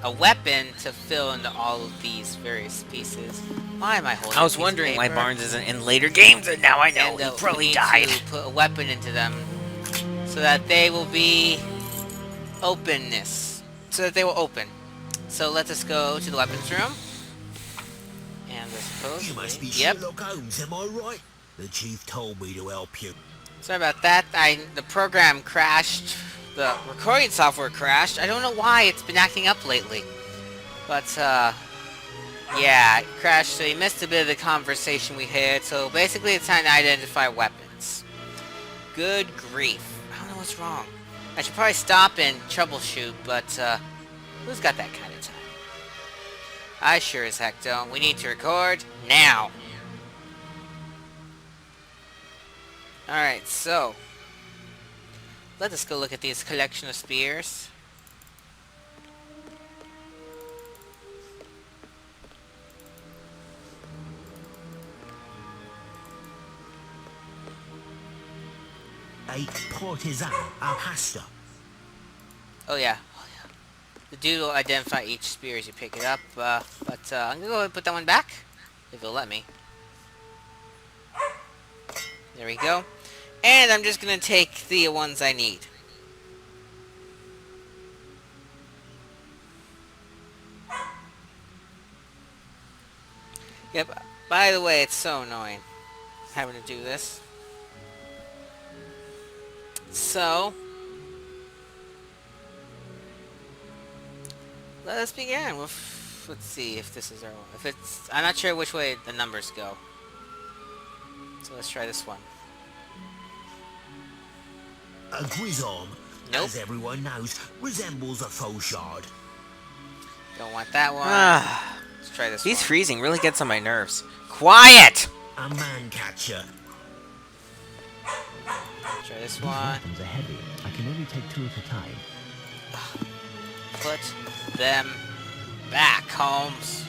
a weapon to fill into all of these various pieces. Why am I holding I was a piece of wondering why paper? Barnes isn't in later games, and now I know And, he we probably need died. to put a weapon into them so that they will be openness. So that they will open. So let us go to the weapons room. And I suppose... You must be Yep. Sherlock Holmes, am I right? The chief told me to help you. Sorry about that. The program crashed. The recording software crashed. I don't know why it's been acting up lately. But, yeah, it crashed, so you missed a bit of the conversation we had. So basically it's time to identify weapons. Good grief. I don't know what's wrong. I should probably stop and troubleshoot, but, who's got that kind of time? I sure as heck don't. We need to record now. Alright, so let us go look at this collection of spears. A partisan, a pasta. Oh yeah. The dude will identify each spear as you pick it up, but I'm gonna go ahead and put that one back, if it'll let me. There we go. And I'm just gonna take the ones I need. Yep. By the way, it's so annoying having to do this. So, let us begin with, let's see if this is our one. If it's, I'm not sure which way the numbers go. So let's try this one. A Grissom, Nope. as everyone knows, resembles a Fauchard. Don't want that one. Ah, Let's try this he's one. freezing really gets on my nerves. Quiet! A man catcher. Try this These one. weapons are heavy. I can only take 2 at a time. Put them back, Holmes.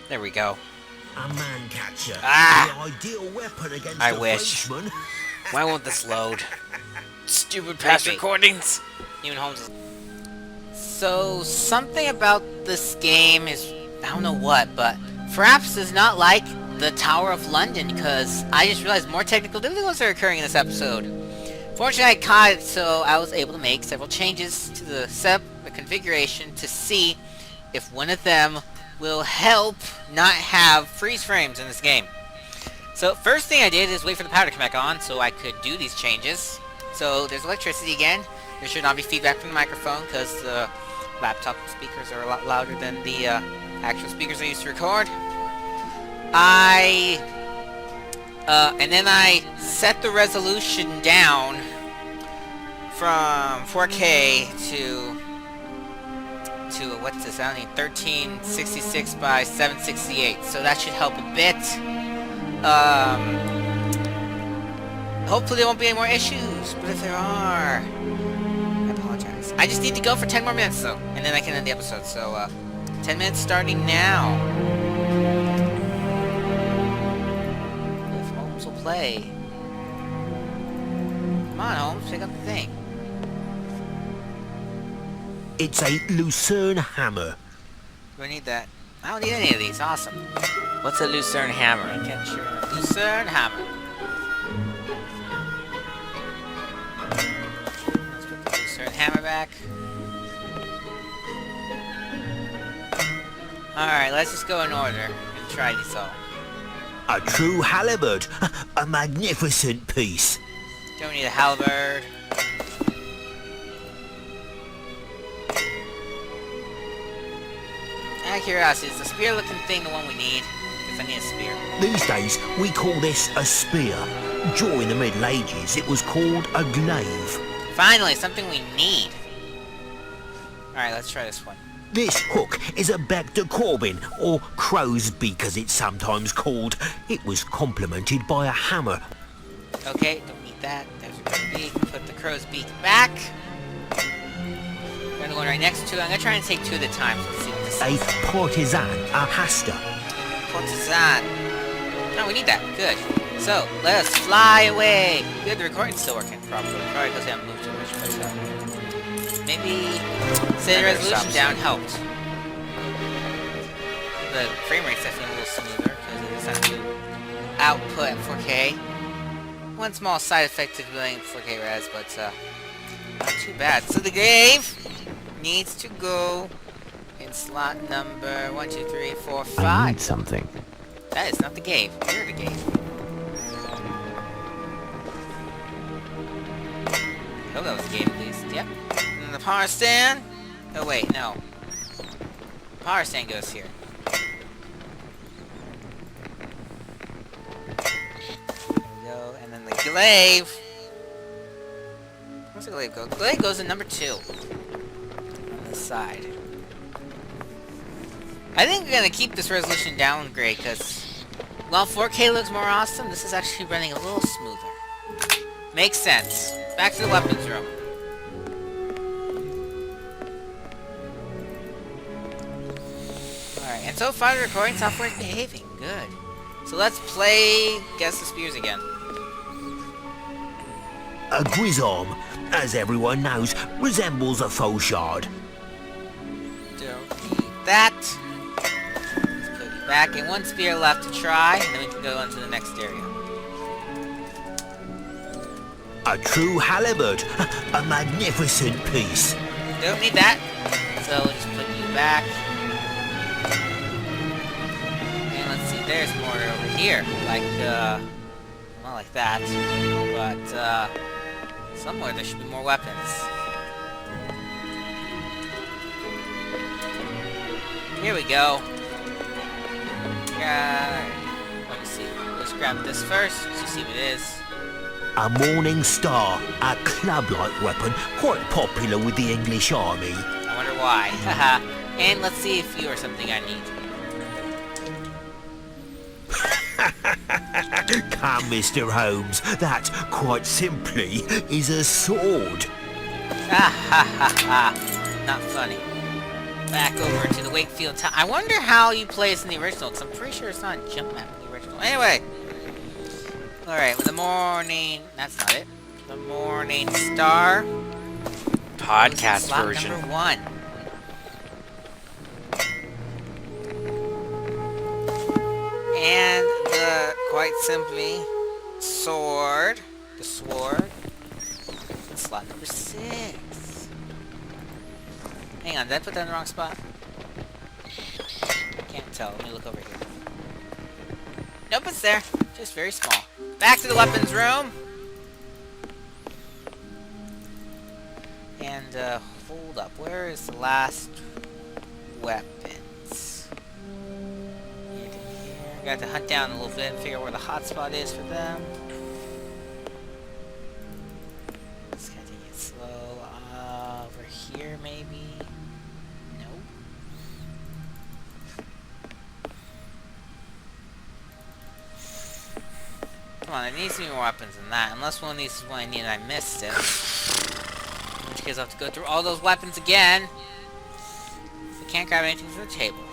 There we go. A man catcher. Ah! The ideal weapon against I a wish. Frenchman. Why won't this load? Stupid past Creepy. recordings. Even Holmes is... So, something about this game is... I don't know what, but... Perhaps is not like the Tower of London, because I just realized more technical difficulties are occurring in this episode. Fortunately, I caught it, so I was able to make several changes to the setup, the configuration, to see if one of them will help not have freeze frames in this game. So, first thing I did is wait for the power to come back on so I could do these changes. So, there's electricity again. There should not be feedback from the microphone because the laptop speakers are a lot louder than the actual speakers I used to record. And then I set the resolution down from 4K to what's this? I don't need 1366 by 768. So that should help a bit. Hopefully there won't be any more issues, but if there are, I apologize. I just need to go for 10 more minutes though, and then I can end the episode. So 10 minutes starting now. If Holmes will play. Come on, Holmes, pick up the thing. It's a Lucerne hammer. Do I need that? I don't need any of these. Awesome. What's a Lucerne hammer? Get your Lucerne hammer. Let's put the Lucerne hammer back. Alright, let's just go in order and try these all. A true halberd. A magnificent piece. Don't need a halberd. Out of curiosity, is the spear looking thing the one we need? Because I need a spear. These days, we call this a spear. During the Middle Ages, it was called a glaive. Finally, something we need. Alright, let's try this one. This hook is a bec de Corbin, or crow's beak as it's sometimes called. It was complemented by a hammer. Okay, don't need that. There's a crow's beak. Put the crow's beak back. I'm gonna go right next to it. I'm gonna try and take 2 at a time. So let's see what this A is. partisan, a hasta. Courtesan. No, we need that. Good. So, let us fly away. Good, the recording's still working properly. Probably because I haven't moved too much, but maybe setting the resolution down helped. The frame rate's definitely a little smoother because it doesn't have to output at 4K. One small side effect of doing 4K res, but not too bad. So the glaive needs to go in slot number 1, 2, 3, 4, 5. I need something. That is not the glaive. You're the glaive. I hope that was the glaive at least. Yep. And then the power stand. Oh wait, no. Power stand goes here. There we go. And then the glaive. Where's the glaive go? The glaive goes in number 2. On this side. I think we're gonna keep this resolution downgrade because while 4K looks more awesome, this is actually running a little smoother. Makes sense. Back to the weapons room. Alright, and so far the recording software is behaving. Good. So let's play Guess the Spears again. A Grissom, as everyone knows, resembles a Fauchard. Don't need that. Let's put you back in 1 spear left to try, and then we can go on to the next area. A true halibut. A magnificent piece. Don't need that. So we'll just put you back. And let's see, there's more over here. Like, not like that. But, somewhere there should be more weapons. Here we go. Let me see. Let's grab this first, to see what it is. A morning star, a club-like weapon, quite popular with the English army. I wonder why. Haha. And let's see if you are something I need. Come, Mr. Holmes, that, quite simply, is a sword. Ha ha ha ha. Not funny. Back over to the Wakefield town. I wonder how you play this in the original, because I'm pretty sure it's not a jump map in the original. Anyway. Alright, with the morning... That's not it. The Morning Star. Podcast Slot version. number 1. And the, quite simply, sword. The sword. Slot number 6. Hang on, did I put that in the wrong spot? Can't tell. Let me look over here. Nope, it's there. Just very small. Back to the weapons room. And, hold up. Where is the last weapons? I got to hunt down a little bit and figure out where the hotspot is for them. Just gotta take it slow. Over here, maybe? No. Come on, there needs to be more weapons than that. Unless one of these is one I need and I missed it. In which case I'll have to go through all those weapons again. I can't grab anything from the table.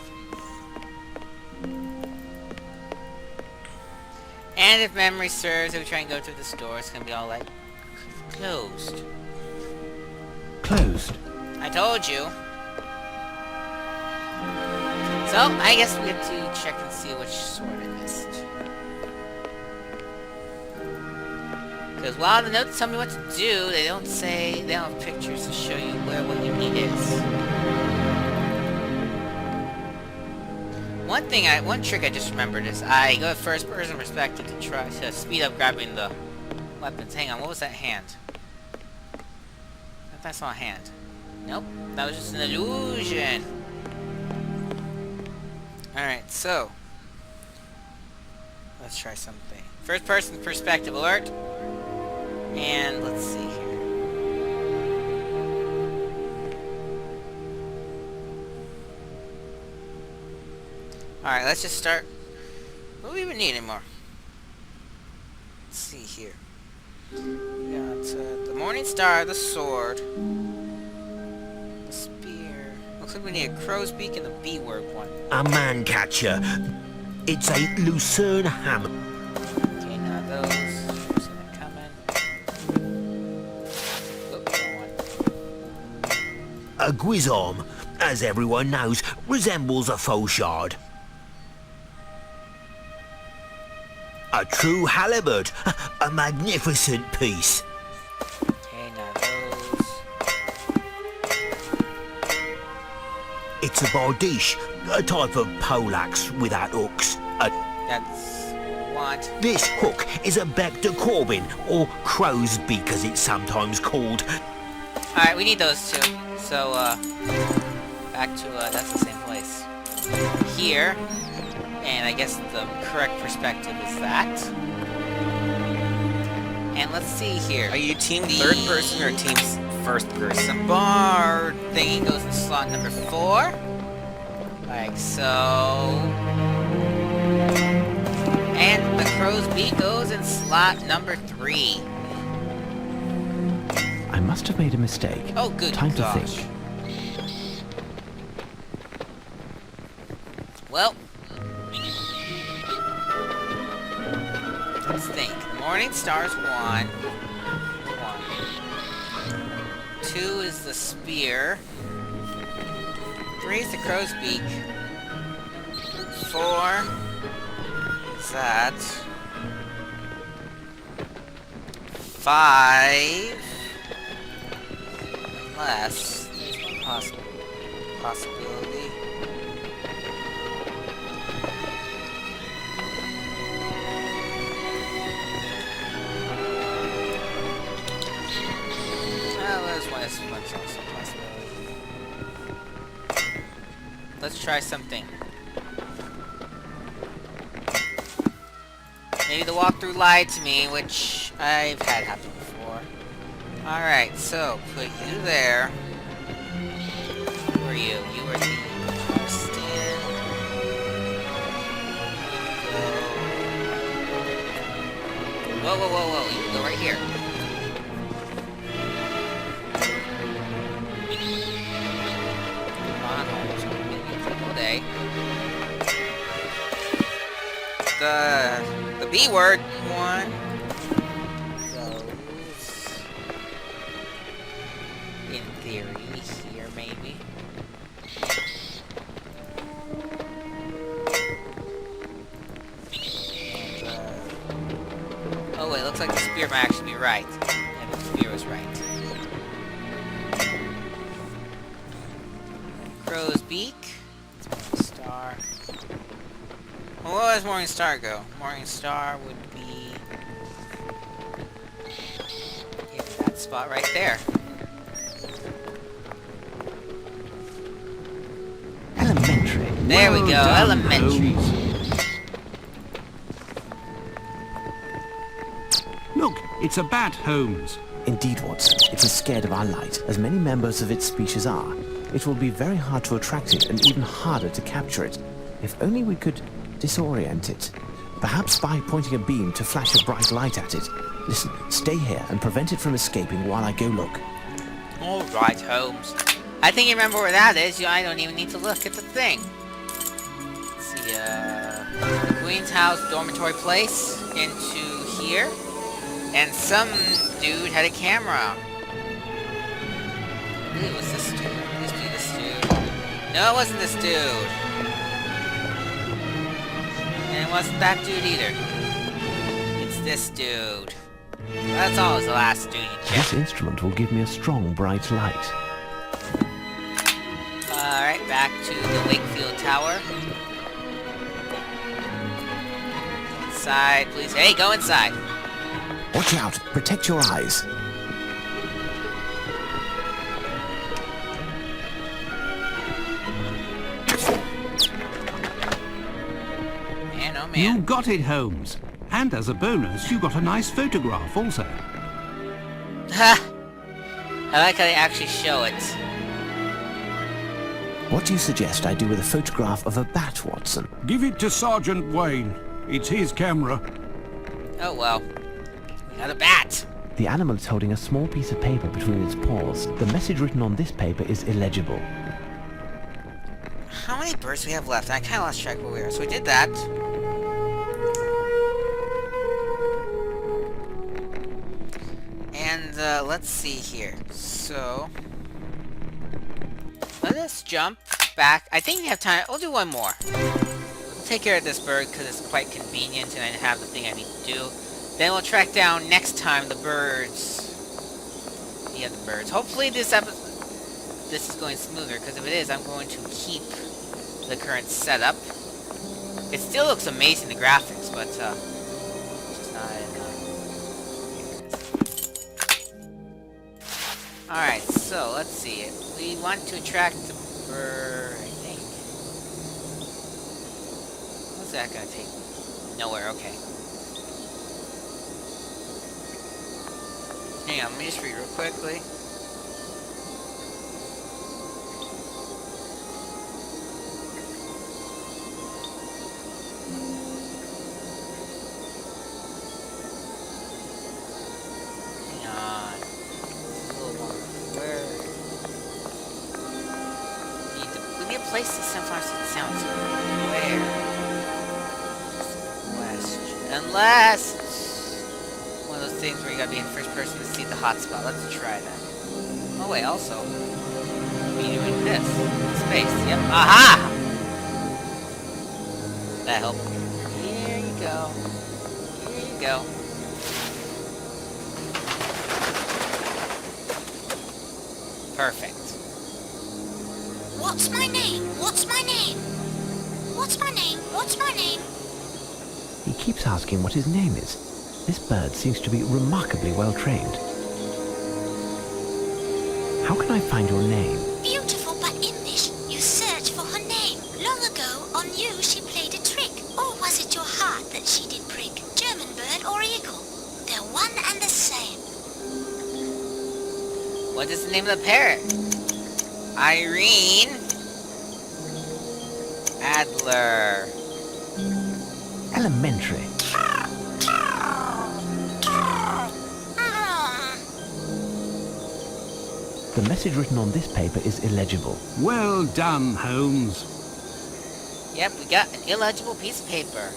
And if memory serves, if we try and go through this door, it's gonna be all like... closed. Closed. I told you. So, I guess we have to check and see which sword I missed. Because while the notes tell me what to do, they don't say, they don't have pictures to show you where what you need is. One trick I just remembered is I go first person perspective to try to speed up grabbing the weapons. Hang on, what was that hand? I thought I saw a hand. Nope, that was just an illusion. Alright, so let's try something. First person perspective alert. And let's see here. Alright, let's just start. What do we even need anymore? Let's see here. We got the Morning Star, the sword, the spear. Looks like we need a crow's beak and the B word one. A man catcher. It's a Lucerne hammer. Okay, now those. See that coming. Oop, wrong one. A guisarme, as everyone knows, resembles a faux shard. A true halibut, a magnificent piece. Okay, now those. It's a bardiche, a type of poleaxe without hooks. That's what? This hook is a bec de corbin, or crow's beak as it's sometimes called. Alright, we need those two. So, back to, that's the same place. Here. And I guess the correct perspective is that. And let's see here. Are you team third person or team first person? The bar thingy goes in slot number 4. Like so. And the crow's beak goes in slot number 3. I must have made a mistake. Oh, good Time gosh. to think. Well, let's think. The Morning Star's 1. 2 is the spear. 3 is the crow's beak. 4 is that. 5. Unless there's one possibility. This one's also a possibility. Let's try something. Maybe the walkthrough lied to me, which I've had happen before. Alright, so put you there. Who are you? You are the Arsene. Whoa, whoa, whoa, whoa. You can go right here. Come on, Holmes. Day. The B word one. Goes in theory here, maybe. And, oh wait, looks like the spear might actually be right. Yeah, the spear was right. Crow's beak. Star. Well, where does Morning Star go? Morning Star would be in that spot right there. Elementary. There we Well go, done, elementary. Holmes. Look, it's a bat, Holmes. Indeed, Watson. It is scared of our light, as many members of its species are. It will be very hard to attract it, and even harder to capture it. If only we could disorient it. Perhaps by pointing a beam to flash a bright light at it. Listen, stay here and prevent it from escaping while I go look. Alright, Holmes. I think you remember where that is. I don't even need to look at the thing. Let's see, the Queen's House dormitory place into here. And some dude had a camera. Ooh, what's this dude? This be this dude. No, it wasn't this dude. And it wasn't that dude either. It's this dude. That's always the last dude you check. This instrument will give me a strong, bright light. Alright, back to the Wakefield Tower. Inside, please. Hey, go inside. Watch out! Protect your eyes. Man, oh You man. got it, Holmes. And as a bonus, you got a nice photograph also. Ha! I like how they actually show it. What do you suggest I do with a photograph of a bat, Watson? Give it to Sergeant Wayne. It's his camera. Oh well. We got a bat. The animal is holding a small piece of paper between its paws. The message written on this paper is illegible. How many birds do we have left? I kind of lost track of where we were. So we did that. And let's see here. So let us jump back. I think we have time. We'll do one more. We'll take care of this bird because it's quite convenient and I have the thing I need to do. Then we'll track down next time the birds. Yeah, the birds. Hopefully this is going smoother, because if it is, I'm going to keep the current setup. It still looks amazing, the graphics, but it's just not enough. Alright, so let's see. We want to attract the bird, I think. What's that gonna take? Nowhere, okay. Hang on, let me just read real quickly. Hang on. A little more. Where? We need a place to sometimes it sounds. Where? Question. Unless one of those things where you gotta be in first person to see the hotspot. Let's try that. Oh wait, also, be doing this. Space, yep. Aha! That helped. Here you go. Here you go. Perfect. What's my name? What's my name? What's my name? What's my name? He keeps asking what his name is. This bird seems to be remarkably well trained. How can I find your name? Beautiful but English. You search for her name. Long ago, on you she played a trick. Or was it your heart that she did prick? German bird or eagle? They're one and the same. What is the name of the parrot? Irene Adler. Elementary. The message written on this paper is illegible. Well done, Holmes. Yep, we got an illegible piece of paper.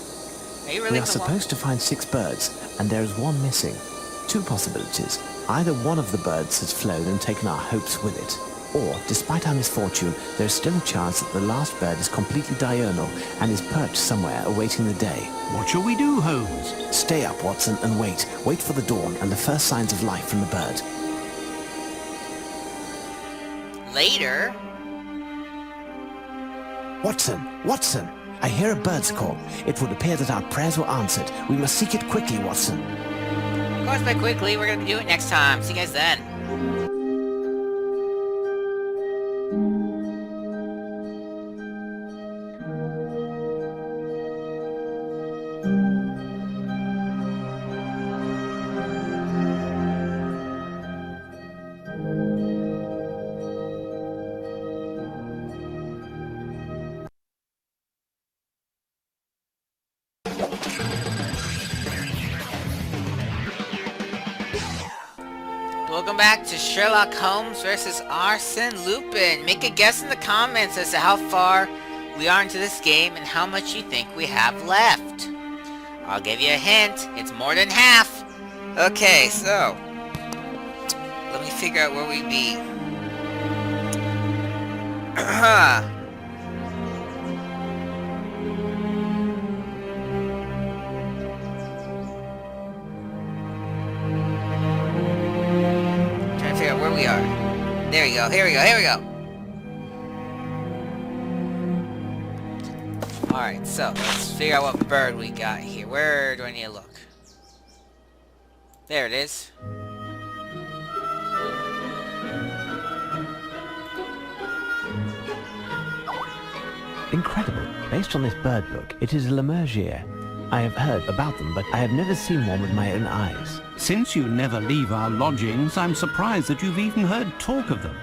Are you really We are the one? supposed to find 6 birds, and there is one missing. 2 possibilities. Either one of the birds has flown and taken our hopes with it, or, despite our misfortune, there is still a chance that the last bird is completely diurnal and is perched somewhere awaiting the day. What shall we do, Holmes? Stay up, Watson, and wait. Wait for the dawn and the first signs of life from the bird. Later? Watson! Watson! I hear a bird's call. It would appear that our prayers were answered. We must seek it quickly, Watson. Of course, by quickly, we're gonna do it next time. See you guys then. Welcome back to Sherlock Holmes versus Arsene Lupin. Make a guess in the comments as to how far we are into this game and how much you think we have left. I'll give you a hint. It's more than half. Okay, so let me figure out where we be. Where we are. There we go, here we go, here we go. Alright, so let's figure out what bird we got here. Where do I need to look? There it is. Incredible. Based on this bird book, it is a Lemurgier. I have heard about them, but I have never seen one with my own eyes. Since you never leave our lodgings, I'm surprised that you've even heard talk of them.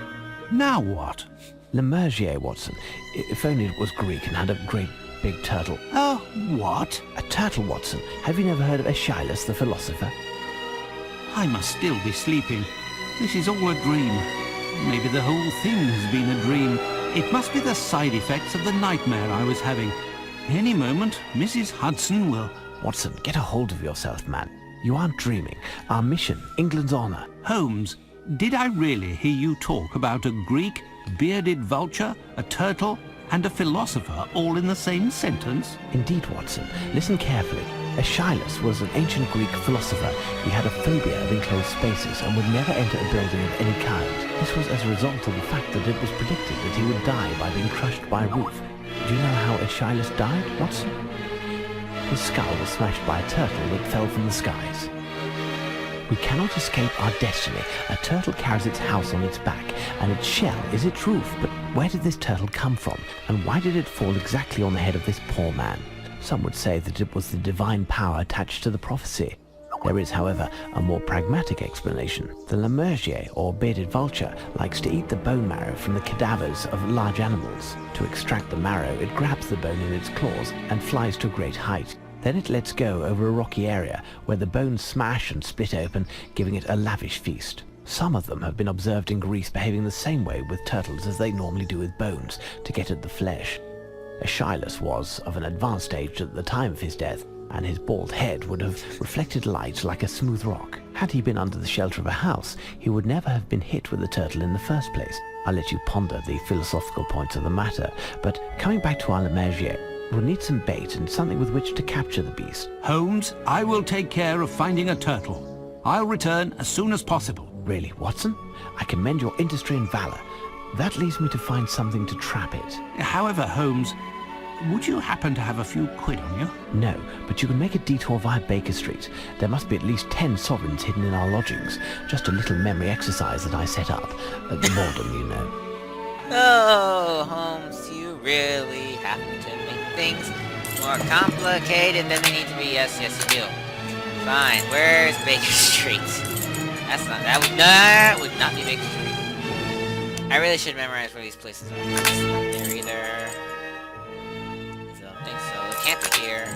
Now what? Lemurgier, Watson. If only it was Greek and had a great big turtle. What? A turtle, Watson. Have you never heard of Aeschylus the philosopher? I must still be sleeping. This is all a dream. Maybe the whole thing has been a dream. It must be the side effects of the nightmare I was having. Any moment, Mrs. Hudson will... Watson, get a hold of yourself, man. You aren't dreaming. Our mission, England's honour. Holmes, did I really hear you talk about a Greek, bearded vulture, a turtle, and a philosopher all in the same sentence? Indeed, Watson. Listen carefully. Aeschylus was an ancient Greek philosopher. He had a phobia of enclosed spaces and would never enter a building of any kind. This was as a result of the fact that it was predicted that he would die by being crushed by a roof. Do you know how Aeschylus died, Watson? His skull was smashed by a turtle that fell from the skies. We cannot escape our destiny. A turtle carries its house on its back, and its shell is its roof. But where did this turtle come from, and why did it fall exactly on the head of this poor man? Some would say that it was the divine power attached to the prophecy. There is, however, a more pragmatic explanation. The Lemurgier, or bearded vulture, likes to eat the bone marrow from the cadavers of large animals. To extract the marrow, it grabs the bone in its claws and flies to a great height. Then it lets go over a rocky area where the bones smash and split open, giving it a lavish feast. Some of them have been observed in Greece behaving the same way with turtles as they normally do with bones, to get at the flesh. Aeschylus was of an advanced age at the time of his death, and his bald head would have reflected light like a smooth rock. Had he been under the shelter of a house, he would never have been hit with the turtle in the first place. I'll let you ponder the philosophical points of the matter, but coming back to our Lemurgier, we'll need some bait and something with which to capture the beast. Holmes, I will take care of finding a turtle. I'll return as soon as possible. Really, Watson? I commend your industry and valor. That leaves me to find something to trap it. However, Holmes, would you happen to have a few quid on you? No, but you can make a detour via Baker Street. There must be at least 10 sovereigns hidden in our lodgings. Just a little memory exercise that I set up. At the boredom, you know. Oh, Holmes, you really have to make things more complicated than they need to be. Yes, yes, you do. Fine. Where's Baker Street? That would not be Baker Street. I really should memorize where these places are. It's not there either. I don't think so. It can't be here.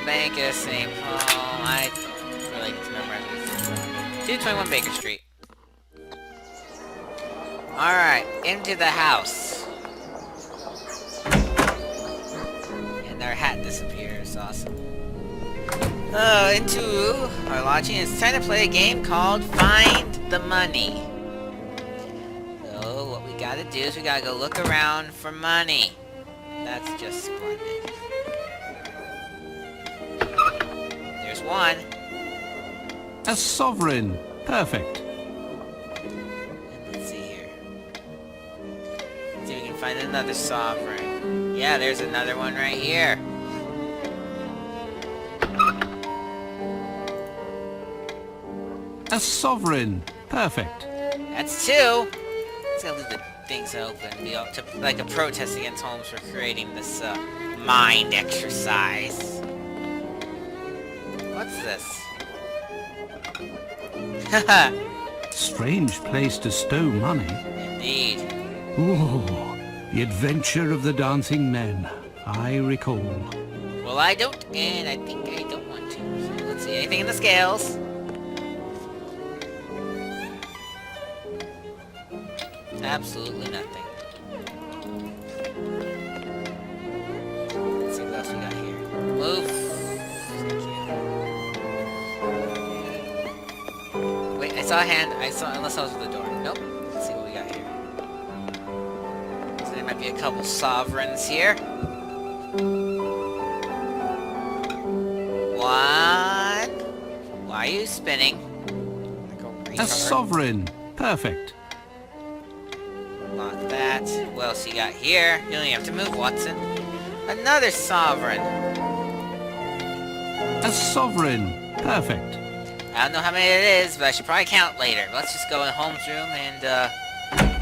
Bank of St. Paul. I don't really need to memorize these. 221 Baker Street. Alright, into the house. And our hat disappears. Awesome. Into our lodging. It's time to play a game called Find the Money. So, what we gotta do is we gotta go look around for money. That's just splendid. There's one. A sovereign. Perfect. Let's see here. See if we can find another sovereign. Yeah, there's another one right here. A sovereign. Perfect. That's two. Let's gotta leave the things open. Be up to, like a protest against Holmes for creating this mind exercise. What's this? Haha. Strange place to stow money. Indeed. Ooh, the adventure of the dancing men. I recall. Well, I don't, and I think I don't want to. So let's see. Anything in the scales? Absolutely nothing. Let's see what else we got here. Move. Thank you. Wait, I saw a hand. Unless I was at the door. Nope. Let's see what we got here. So there might be a couple sovereigns here. One. Why are you spinning? A sovereign. Perfect. Lock that. What else you got here? You only have to move, Watson. Another sovereign. A sovereign. Perfect. I don't know how many it is, but I should probably count later. Let's just go in Holmes' room and see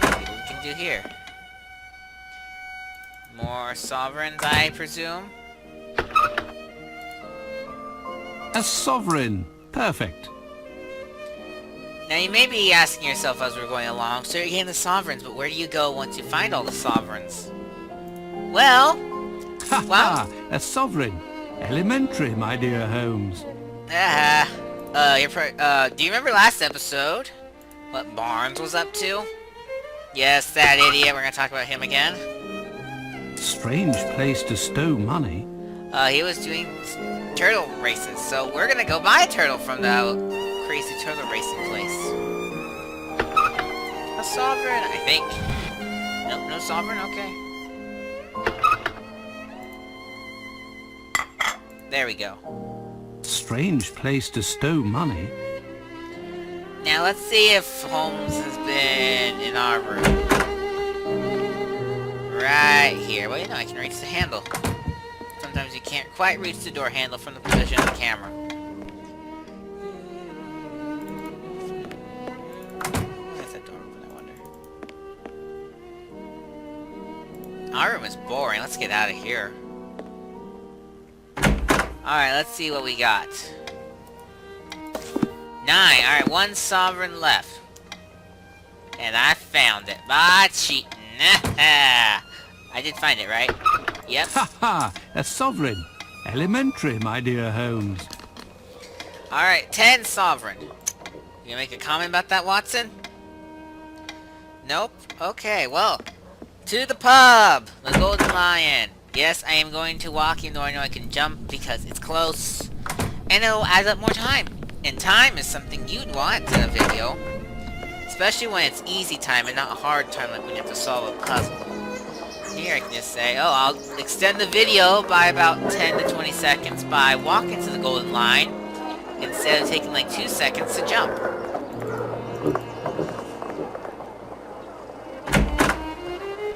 what we can do here. More sovereigns, I presume. A sovereign. Perfect. Now you may be asking yourself as we're going along, so you're getting the sovereigns, but where do you go once you find all the sovereigns? Well... Ha ha! A sovereign. Elementary, my dear Holmes. Do you remember last episode? What Barnes was up to? Yes, that idiot. We're gonna talk about him again. Strange place to stow money. He was doing turtle races, so we're gonna go buy a turtle from the crazy turtle racing place. A sovereign, I think. Nope, no sovereign? Okay. There we go. Strange place to stow money. Now let's see if Holmes has been in our room. Right here. Well, you know, I can reach the handle. Sometimes you can't quite reach the door handle from the position of the camera. Where's that door open, I wonder? Our room is boring. Let's get out of here. Alright, let's see what we got. 9. Alright, one sovereign left. And I found it. By cheating. I did find it, right? Yep. Ha ha! A sovereign. Elementary, my dear Holmes. Alright, 10 sovereign. You gonna make a comment about that, Watson? Nope? Okay, well. To the pub! The Golden Lion. Yes, I am going to walk, even though I know I can jump, because it's close. And it'll add up more time. And time is something you'd want in a video. Especially when it's easy time and not hard time, like when you have to solve a puzzle. Here I can just say, oh, I'll extend the video by about 10 to 20 seconds by walking to the Golden Line, instead of taking like 2 seconds to jump.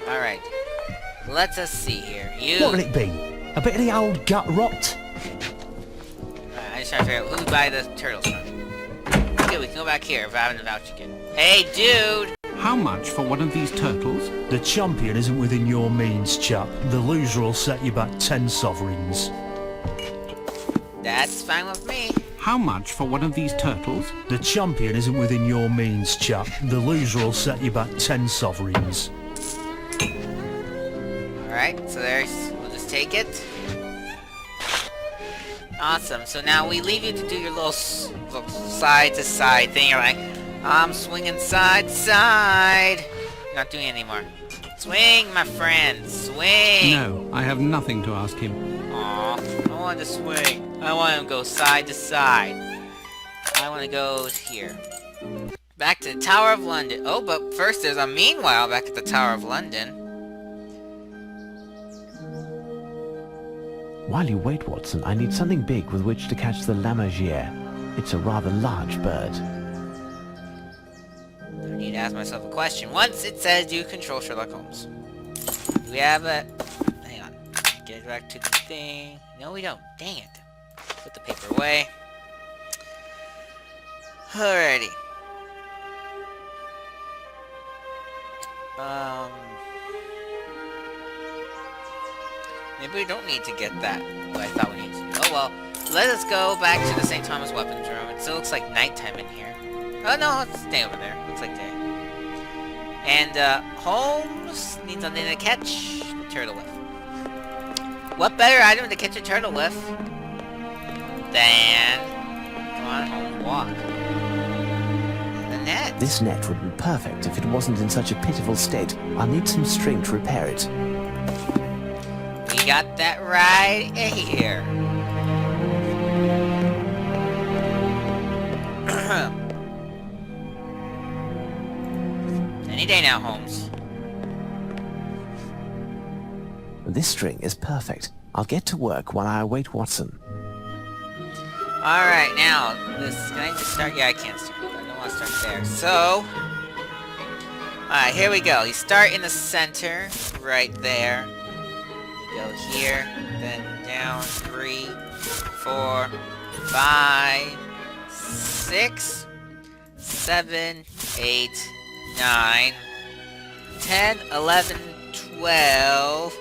Alright. Let us see here. What'll it be? A bit of the old gut rot? I just trying to figure out who buy the turtles from. Okay, we can go back here if I haven't vouched again. Hey, dude! How much for one of these turtles? The champion isn't within your means, chap. The loser will set you back 10 sovereigns. That's fine with me. How much for one of these turtles? The champion isn't within your means, chap. The loser will set you back 10 sovereigns. Alright, so we'll just take it. Awesome, so now we leave you to do your little side to side thing. You're like, I'm swinging side to side. You're not doing it anymore. Swing, my friend, swing! No, I have nothing to ask him. Aw, I want to swing. I want to go side to side. I want to go here. Back to the Tower of London. Oh, but first there's a meanwhile back at the Tower of London. While you wait, Watson, I need something big with which to catch the lammergeier. It's a rather large bird. I need to ask myself a question. Once it says you control Sherlock Holmes. Do we have a... Hang on. Get back to the thing. No, we don't. Dang it. Put the paper away. Alrighty. Maybe we don't need to get that. What I thought we needed to do. Oh well. Let us go back to the St. Thomas weapons room. It still looks like nighttime in here. Oh no, let's stay over there. Looks like day. And Holmes needs something to catch the turtle with. What better item to catch a turtle with than... Come on, Holmes, walk. The net. This net would be perfect if it wasn't in such a pitiful state. I'll need some string to repair it. We got that right here. Any day now, Holmes. This string is perfect. I'll get to work while I await Watson. Alright, now, can I just start? Yeah, I can't start. I don't want to start there. So, alright, here we go. You start in the center, right there. You go here, then down, 3, 4, 5, 6, 7, 8, 9, 10, 11, 12,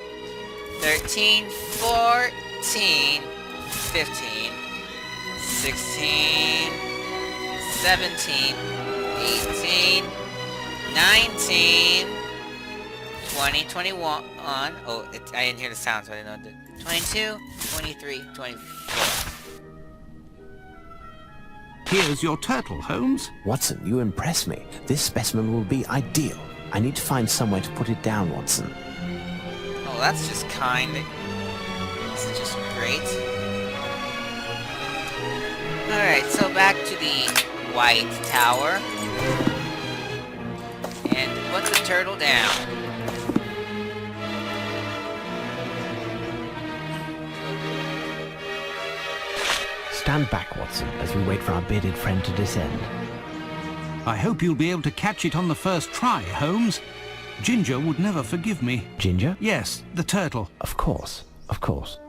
13, 14, 15, 16, 17, 18, 19, 20, 21, oh, I didn't hear the sound, so I didn't know what it did. 22, 23, 24. Here's your turtle, Holmes. Watson, you impress me. This specimen will be ideal. I need to find somewhere to put it down, Watson. Oh, that's just kind. This is just great. Alright, so back to the White Tower. And put the turtle down. Stand back, Watson, as we wait for our bearded friend to descend. I hope you'll be able to catch it on the first try, Holmes. Ginger would never forgive me. Ginger? Yes, the turtle. Of course, of course.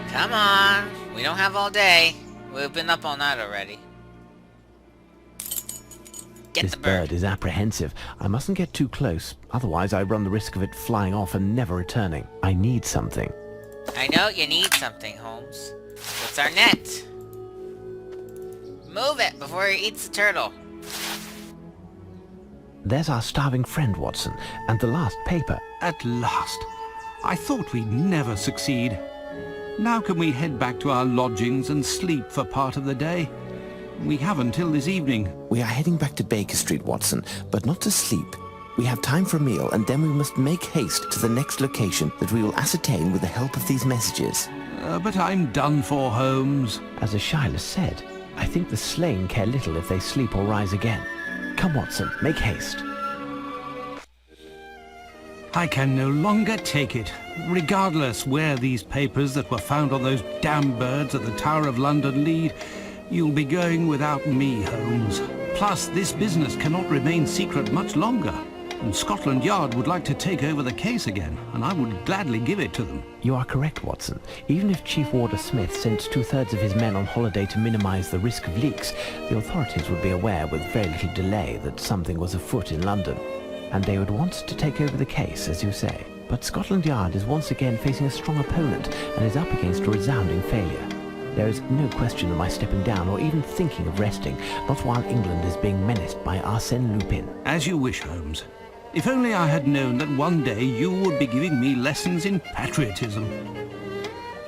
Come on. We don't have all day. We've been up all night already. Get This the bird. bird is apprehensive. I mustn't get too close, otherwise I run the risk of it flying off and never returning. I need something. I know you need something, Holmes. It's our net. Move it before it eats the turtle. There's our starving friend, Watson, and the last paper. At last. I thought we'd never succeed. Now can we head back to our lodgings and sleep for part of the day? We have until this evening. We are heading back to Baker Street, Watson, but not to sleep. We have time for a meal, and then we must make haste to the next location that we will ascertain with the help of these messages. But I'm done for, Holmes. As Arsene said, I think the slain care little if they sleep or rise again. Come, Watson, make haste. I can no longer take it. Regardless where these papers that were found on those damn birds at the Tower of London lead, you'll be going without me, Holmes. Plus, this business cannot remain secret much longer. And Scotland Yard would like to take over the case again, and I would gladly give it to them. You are correct, Watson. Even if Chief Warder Smith sent two-thirds of his men on holiday to minimize the risk of leaks, the authorities would be aware with very little delay that something was afoot in London. And they would want to take over the case, as you say. But Scotland Yard is once again facing a strong opponent and is up against a resounding failure. There is no question of my stepping down or even thinking of resting, not while England is being menaced by Arsene Lupin. As you wish, Holmes. If only I had known that one day you would be giving me lessons in patriotism.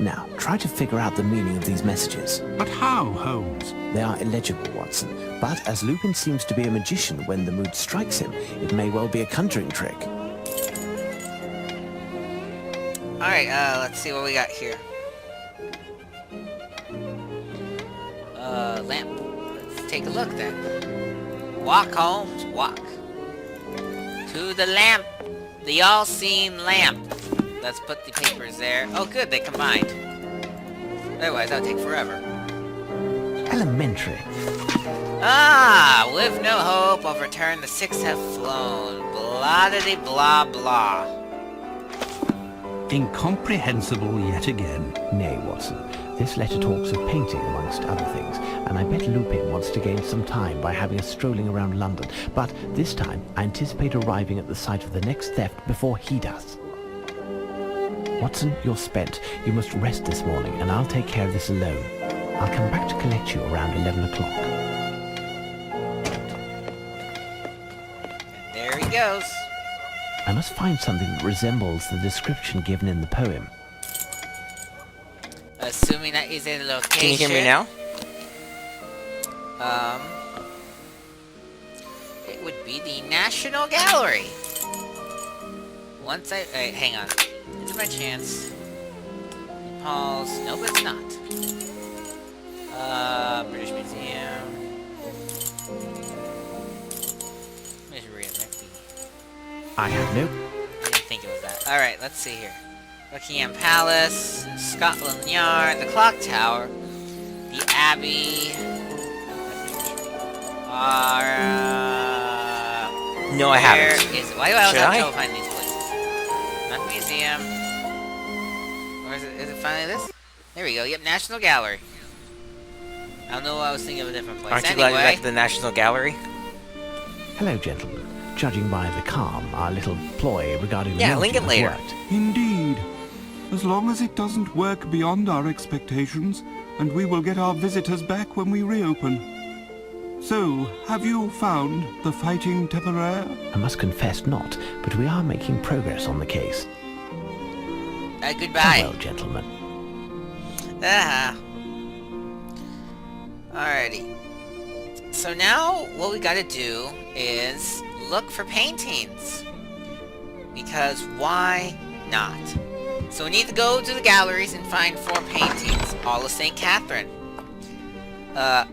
Now, try to figure out the meaning of these messages. But how, Holmes? They are illegible, Watson. But as Lupin seems to be a magician when the mood strikes him, it may well be a conjuring trick. Alright, let's see what we got here. Lamp. Let's take a look then. Walk, Holmes, walk. To the lamp. The all-seeing lamp. Let's put the papers there. Oh good, they combined. Otherwise, that would take forever. Elementary. Ah! With no hope of return, the six have flown. Blah-diddy-blah blah. Incomprehensible yet again. Nay, Watson. This letter talks of painting, amongst other things, and I bet Lupin wants to gain some time by having us strolling around London. But this time, I anticipate arriving at the site of the next theft before he does. Watson, you're spent. You must rest this morning, and I'll take care of this alone. I'll come back to collect you around 11 o'clock. There he goes. I must find something that resembles the description given in the poem. Assuming that is a location. Can you hear me now? It would be the National Gallery. Once I... Wait, hang on. Is it my chance? Paul's... Nope, it's not. British Museum. Let me read it. I have no... I didn't think it was that. Alright, let's see here. Buckingham Palace, Scotland Yard, the Clock Tower, the Abbey... No, I haven't. Where is it? Why do I always Should have I? trouble finding these places? Not the museum. Or is it finally this? There we go. Yep, National Gallery. I don't know why I was thinking of a different place. Aren't you Anyway, glad you're back to the National Gallery? Hello, gentlemen. Judging by the calm, our little ploy regarding the Yeah, Belgian link it has later. worked. Indeed. As long as it doesn't work beyond our expectations, and we will get our visitors back when we reopen. So, have you found the fighting temeraire? I must confess not, but we are making progress on the case. goodbye. Farewell, gentlemen. Alrighty. So now, what we gotta do is look for paintings. Because why not? So we need to go to the galleries and find 4 paintings, all of St. Catherine.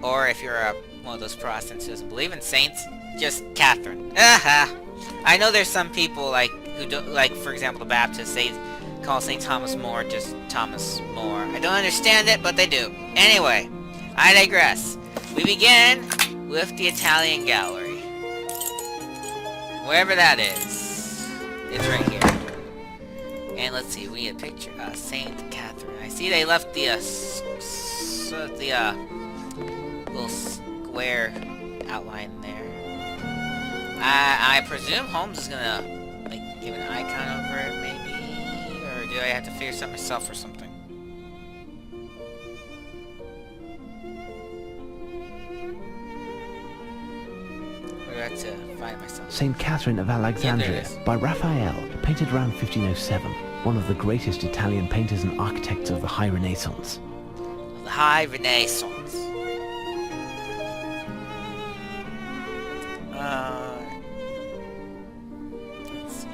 Or if you're one of those Protestants who doesn't believe in saints, just Catherine. I know there's some people who don't, like for example the Baptists, they call St. Thomas More just Thomas More. I don't understand it, but they do. Anyway, I digress. We begin with the Italian Gallery. Wherever that is. It's right here. And let's see, we need a picture of St. Catherine. I see they left the little square outline there. I presume Holmes is gonna give an icon over it, maybe, or do I have to figure something myself or something? Where do I have to find myself? St. Catherine of Alexandria, by Raphael, painted around 1507, one of the greatest Italian painters and architects of the High Renaissance. The High Renaissance. Let's see.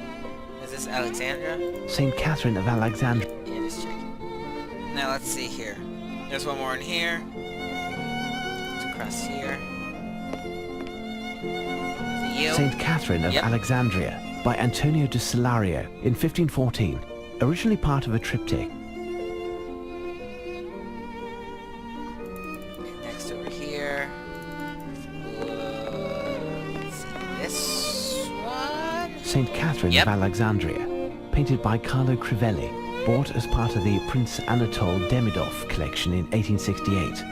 Is this Alexandria? St. Catherine of Alexandria. Yeah, just checking. Now let's see here. There's one more in here. It's across here. Is it you? St. Catherine of Yep. Alexandria, by Antonio de Solario in 1514, originally part of a triptych. Next over here. Let's see, this one? St. Catherine Yep. of Alexandria, painted by Carlo Crivelli, bought as part of the Prince Anatole Demidov collection in 1868.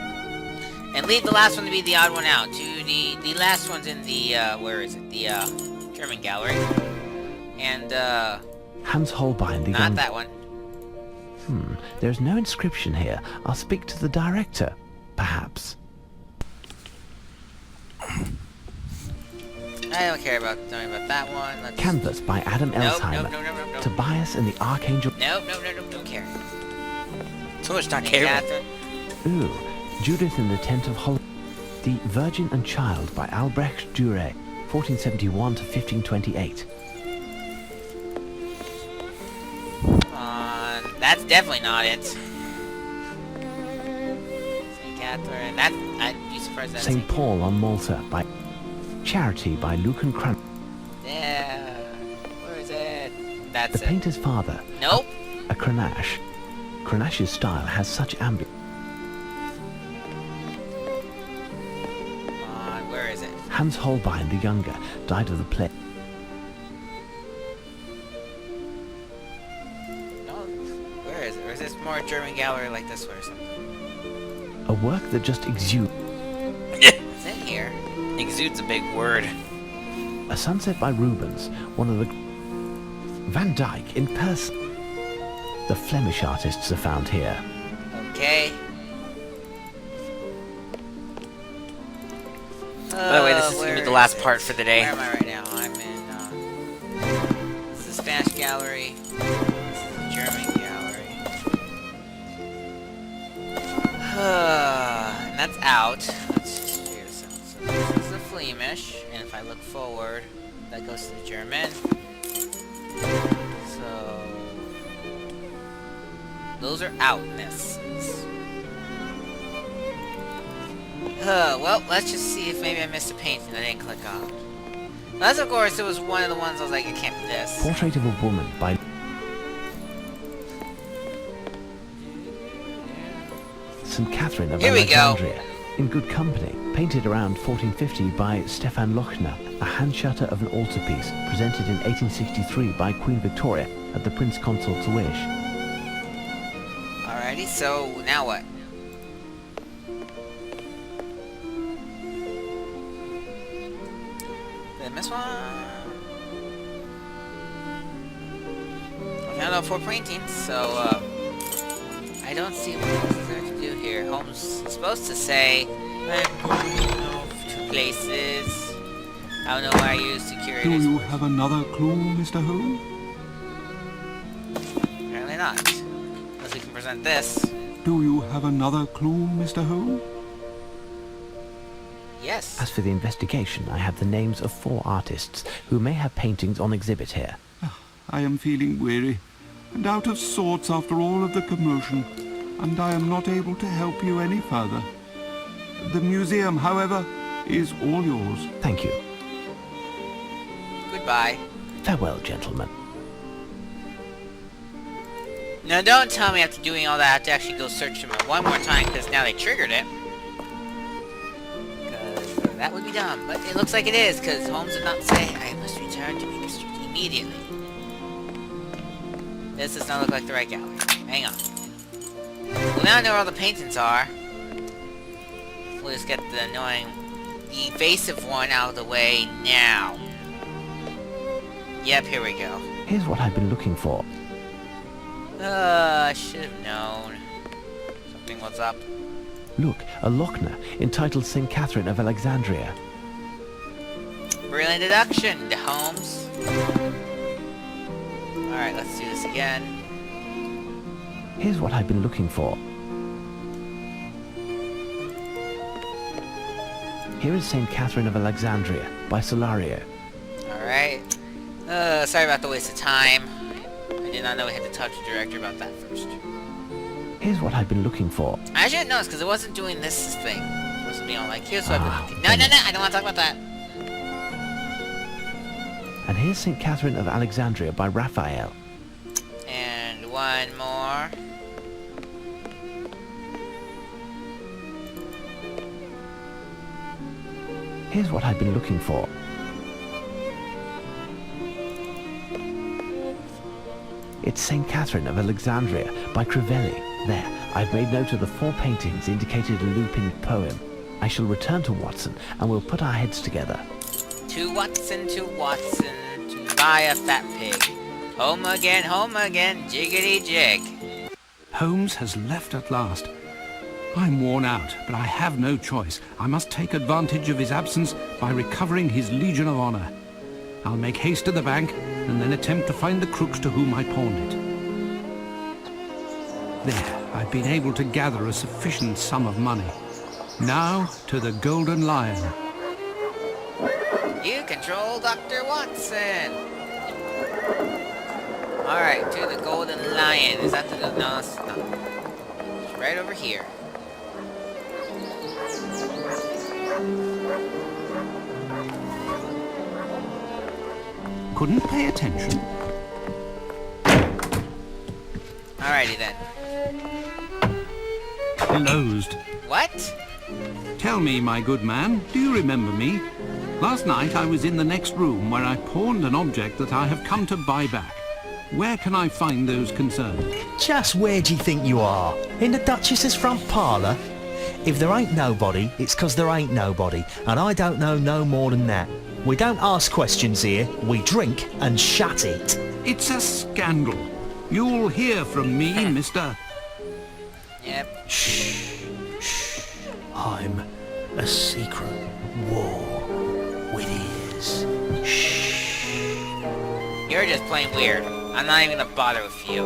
And leave the last one to be the odd one out. The last one's in the, where is it? The, German gallery. And, Hans Holbein the not Younger. that one. There's no inscription here. I'll speak to the director, perhaps. I don't care about knowing about that one. Let's... Canvas by Adam Nope, Elsheimer. nope. Tobias and the Archangel. Nope, don't care. So much not St. caring. Catherine. Ooh, Judith in the Tent of Hol. The Virgin and Child by Albrecht Dürer, 1471 to 1528. Come on. That's definitely not it. St. Catherine. I'd be surprised that's St. Paul on Malta by Charity by Lucan Cran. Yeah. Where is it? That's The it. Painter's Father, Nope. a Grenache. Grenache's style has such ambi. Come on. Where is it? Hans Holbein the Younger died of the plague. No. Where is it? Or is this more German gallery like this one or something? A work that just exudes. It's in here. Exude's a big word. A Sunset by Rubens, one of the... Van Dyck in person. The Flemish artists are found here. Okay. By the way, this is gonna be the last part for the day. Where am I right now? I'm in, this is the Spanish gallery. This is the German gallery. And that's out. Let's just figure this out. So this is the Flemish, and if I look forward, that goes to the German. So those are out in this. Well, let's just see if maybe I missed a painting I didn't click on. Unless, of course, it was one of the ones I was like, it can't be this. Portrait of a Woman by St. Catherine of Here we go. Alexandria, in good company, painted around 1450 by Stefan Lochner, a hand shutter of an altarpiece, presented in 1863 by Queen Victoria at the Prince Consort's wish. Alrighty, so now what? Did I miss one? I found out 4 paintings, so I don't see what else is there to do here. Holmes is supposed to say, I'm going to places. I don't know why I use security. Do you have another clue, Mr. Holmes? Apparently not. Unless we can present this. Do you have another clue, Mr. Holmes? Yes. As for the investigation, I have the names of 4 artists who may have paintings on exhibit here. I am feeling weary and out of sorts after all of the commotion, and I am not able to help you any further. The museum, however, is all yours. Thank you. Goodbye. Farewell, gentlemen. Now don't tell me after doing all that I have to actually go search them one more time, because now they triggered it. Because that would be dumb. But it looks like it is, because Holmes did not say, I must return to Baker Street immediately. This does not look like the right gallery. Hang on. Well, now I know where all the paintings are. We'll just get the annoying, the evasive one out of the way now. Yep, here we go. Here's what I've been looking for. I should have known. Something was up. Look, a Lochner entitled St. Catherine of Alexandria. Brilliant deduction, Holmes. Alright, let's do this again. Here's what I've been looking for. Here is St. Catherine of Alexandria by Solario. Alright. Sorry about the waste of time. I did not know we had to talk to the director about that first. Here's what I've been looking for. I should have noticed because it wasn't doing this thing. It wasn't being all like, here's what I've been looking. No, I don't want to talk about that. And here's St. Catherine of Alexandria by Raphael. And one more. Here's what I've been looking for. It's St. Catherine of Alexandria by Crivelli. There, I've made note of the 4 paintings indicated in Lupin poem. I shall return to Watson, and we'll put our heads together. To Watson, to buy a fat pig. Home again, jiggity jig. Holmes has left at last. I'm worn out, but I have no choice. I must take advantage of his absence by recovering his Legion of Honor. I'll make haste to the bank, and then attempt to find the crooks to whom I pawned it. There, I've been able to gather a sufficient sum of money. Now, to the Golden Lion. You control Dr. Watson. Alright, to the Golden Lion. Is that the... No, it's not. It's right over here. Couldn't pay attention. Alrighty then. Closed. What? Tell me, my good man, do you remember me? Last night I was in the next room where I pawned an object that I have come to buy back. Where can I find those concerned? Just where do you think you are? In the Duchess's front parlour? If there ain't nobody, it's 'cause there ain't nobody, and I don't know no more than that. We don't ask questions here, we drink and shut it. It's a scandal. You'll hear from me, Mr. Yep. Shh. I'm a secret war with ears. Shh. You're just plain weird. I'm not even gonna bother with you.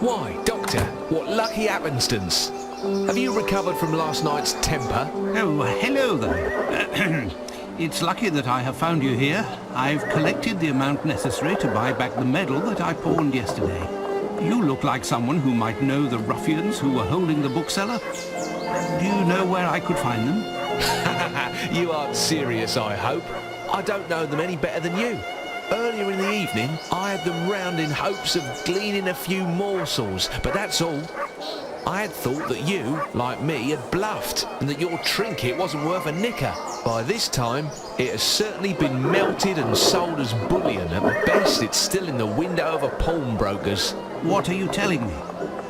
Why, Doctor, what lucky happenstance. Have you recovered from last night's temper? Oh, hello there. It's lucky that I have found you here. I've collected the amount necessary to buy back the medal that I pawned yesterday. You look like someone who might know the ruffians who were holding the bookseller. Do you know where I could find them? You aren't serious, I hope. I don't know them any better than you. Earlier in the evening, I had them round in hopes of gleaning a few morsels, but that's all. I had thought that you, like me, had bluffed, and that your trinket wasn't worth a nicker. By this time, it has certainly been melted and sold as bullion. At best, it's still in the window of a pawnbroker's. What are you telling me?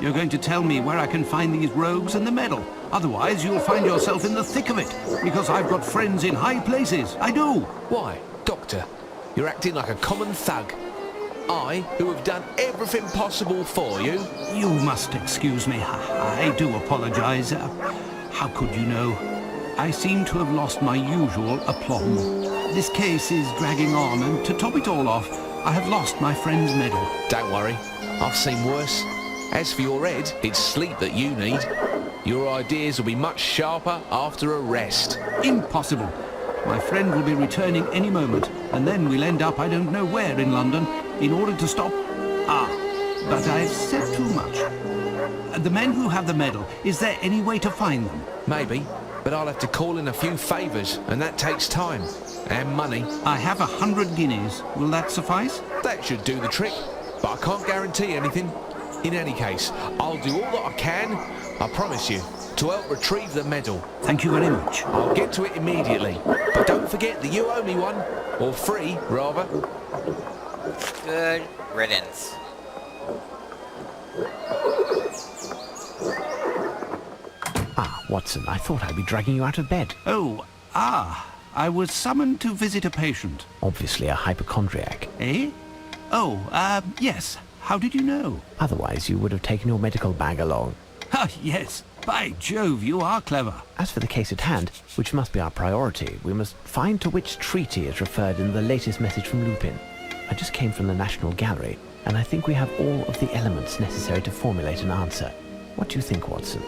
You're going to tell me where I can find these rogues and the medal. Otherwise, you'll find yourself in the thick of it, because I've got friends in high places. I do. Why, Doctor, you're acting like a common thug. I, who have done everything possible for you... You must excuse me. I do apologize. How could you know? I seem to have lost my usual aplomb. This case is dragging on, and to top it all off, I have lost my friend's medal. Don't worry, I've seen worse. As for your head, it's sleep that you need. Your ideas will be much sharper after a rest. Impossible. My friend will be returning any moment, and then we'll end up I don't know where in London, in order to stop... but I've said too much. The men who have the medal, is there any way to find them? Maybe, but I'll have to call in a few favours, and that takes time. And money. I have 100 guineas. Will that suffice? That should do the trick, but I can't guarantee anything. In any case, I'll do all that I can, I promise you, to help retrieve the medal. Thank you very much. I'll get to it immediately, but don't forget that you owe me one. Or 3, rather. Good riddance. Ah, Watson, I thought I'd be dragging you out of bed. I was summoned to visit a patient. Obviously a hypochondriac. Eh? Yes. How did you know? Otherwise you would have taken your medical bag along. Ah, yes. By Jove, you are clever. As for the case at hand, which must be our priority, we must find to which treaty is referred in the latest message from Lupin. I just came from the National Gallery, and I think we have all of the elements necessary to formulate an answer. What do you think, Watson?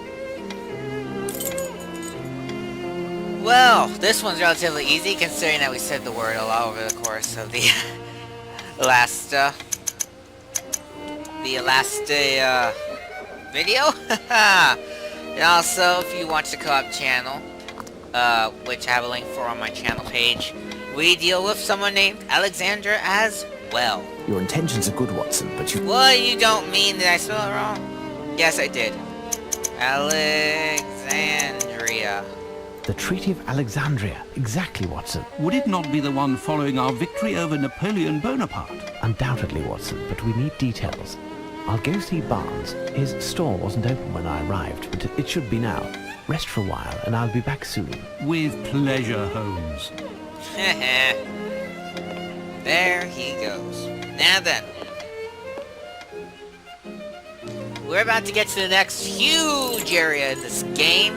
Well, this one's relatively easy, considering that we said the word a lot over the course of the last video. And also, if you watch the co-op channel, which I have a link for on my channel page. We deal with someone named Alexandra as well. Your intentions are good, Watson, but you... What, you don't mean that I spelled it wrong? Yes, I did. Alexandria. The Treaty of Alexandria. Exactly, Watson. Would it not be the one following our victory over Napoleon Bonaparte? Undoubtedly, Watson, but we need details. I'll go see Barnes. His store wasn't open when I arrived, but it should be now. Rest for a while, and I'll be back soon. With pleasure, Holmes. There he goes. Now then. We're about to get to the next huge area in this game.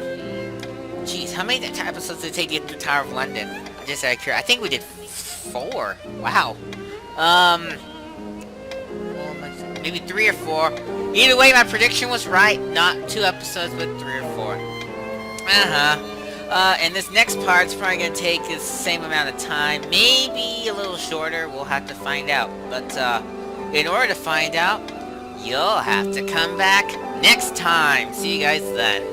Jeez, how many episodes did it take to get through Tower of London? I just out of curiosity. I think we did 4. Wow. Maybe 3 or 4. Either way, my prediction was right. Not 2 episodes, but 3 or 4. And this next part's probably going to take the same amount of time. Maybe a little shorter. We'll have to find out. But, in order to find out, you'll have to come back next time. See you guys then.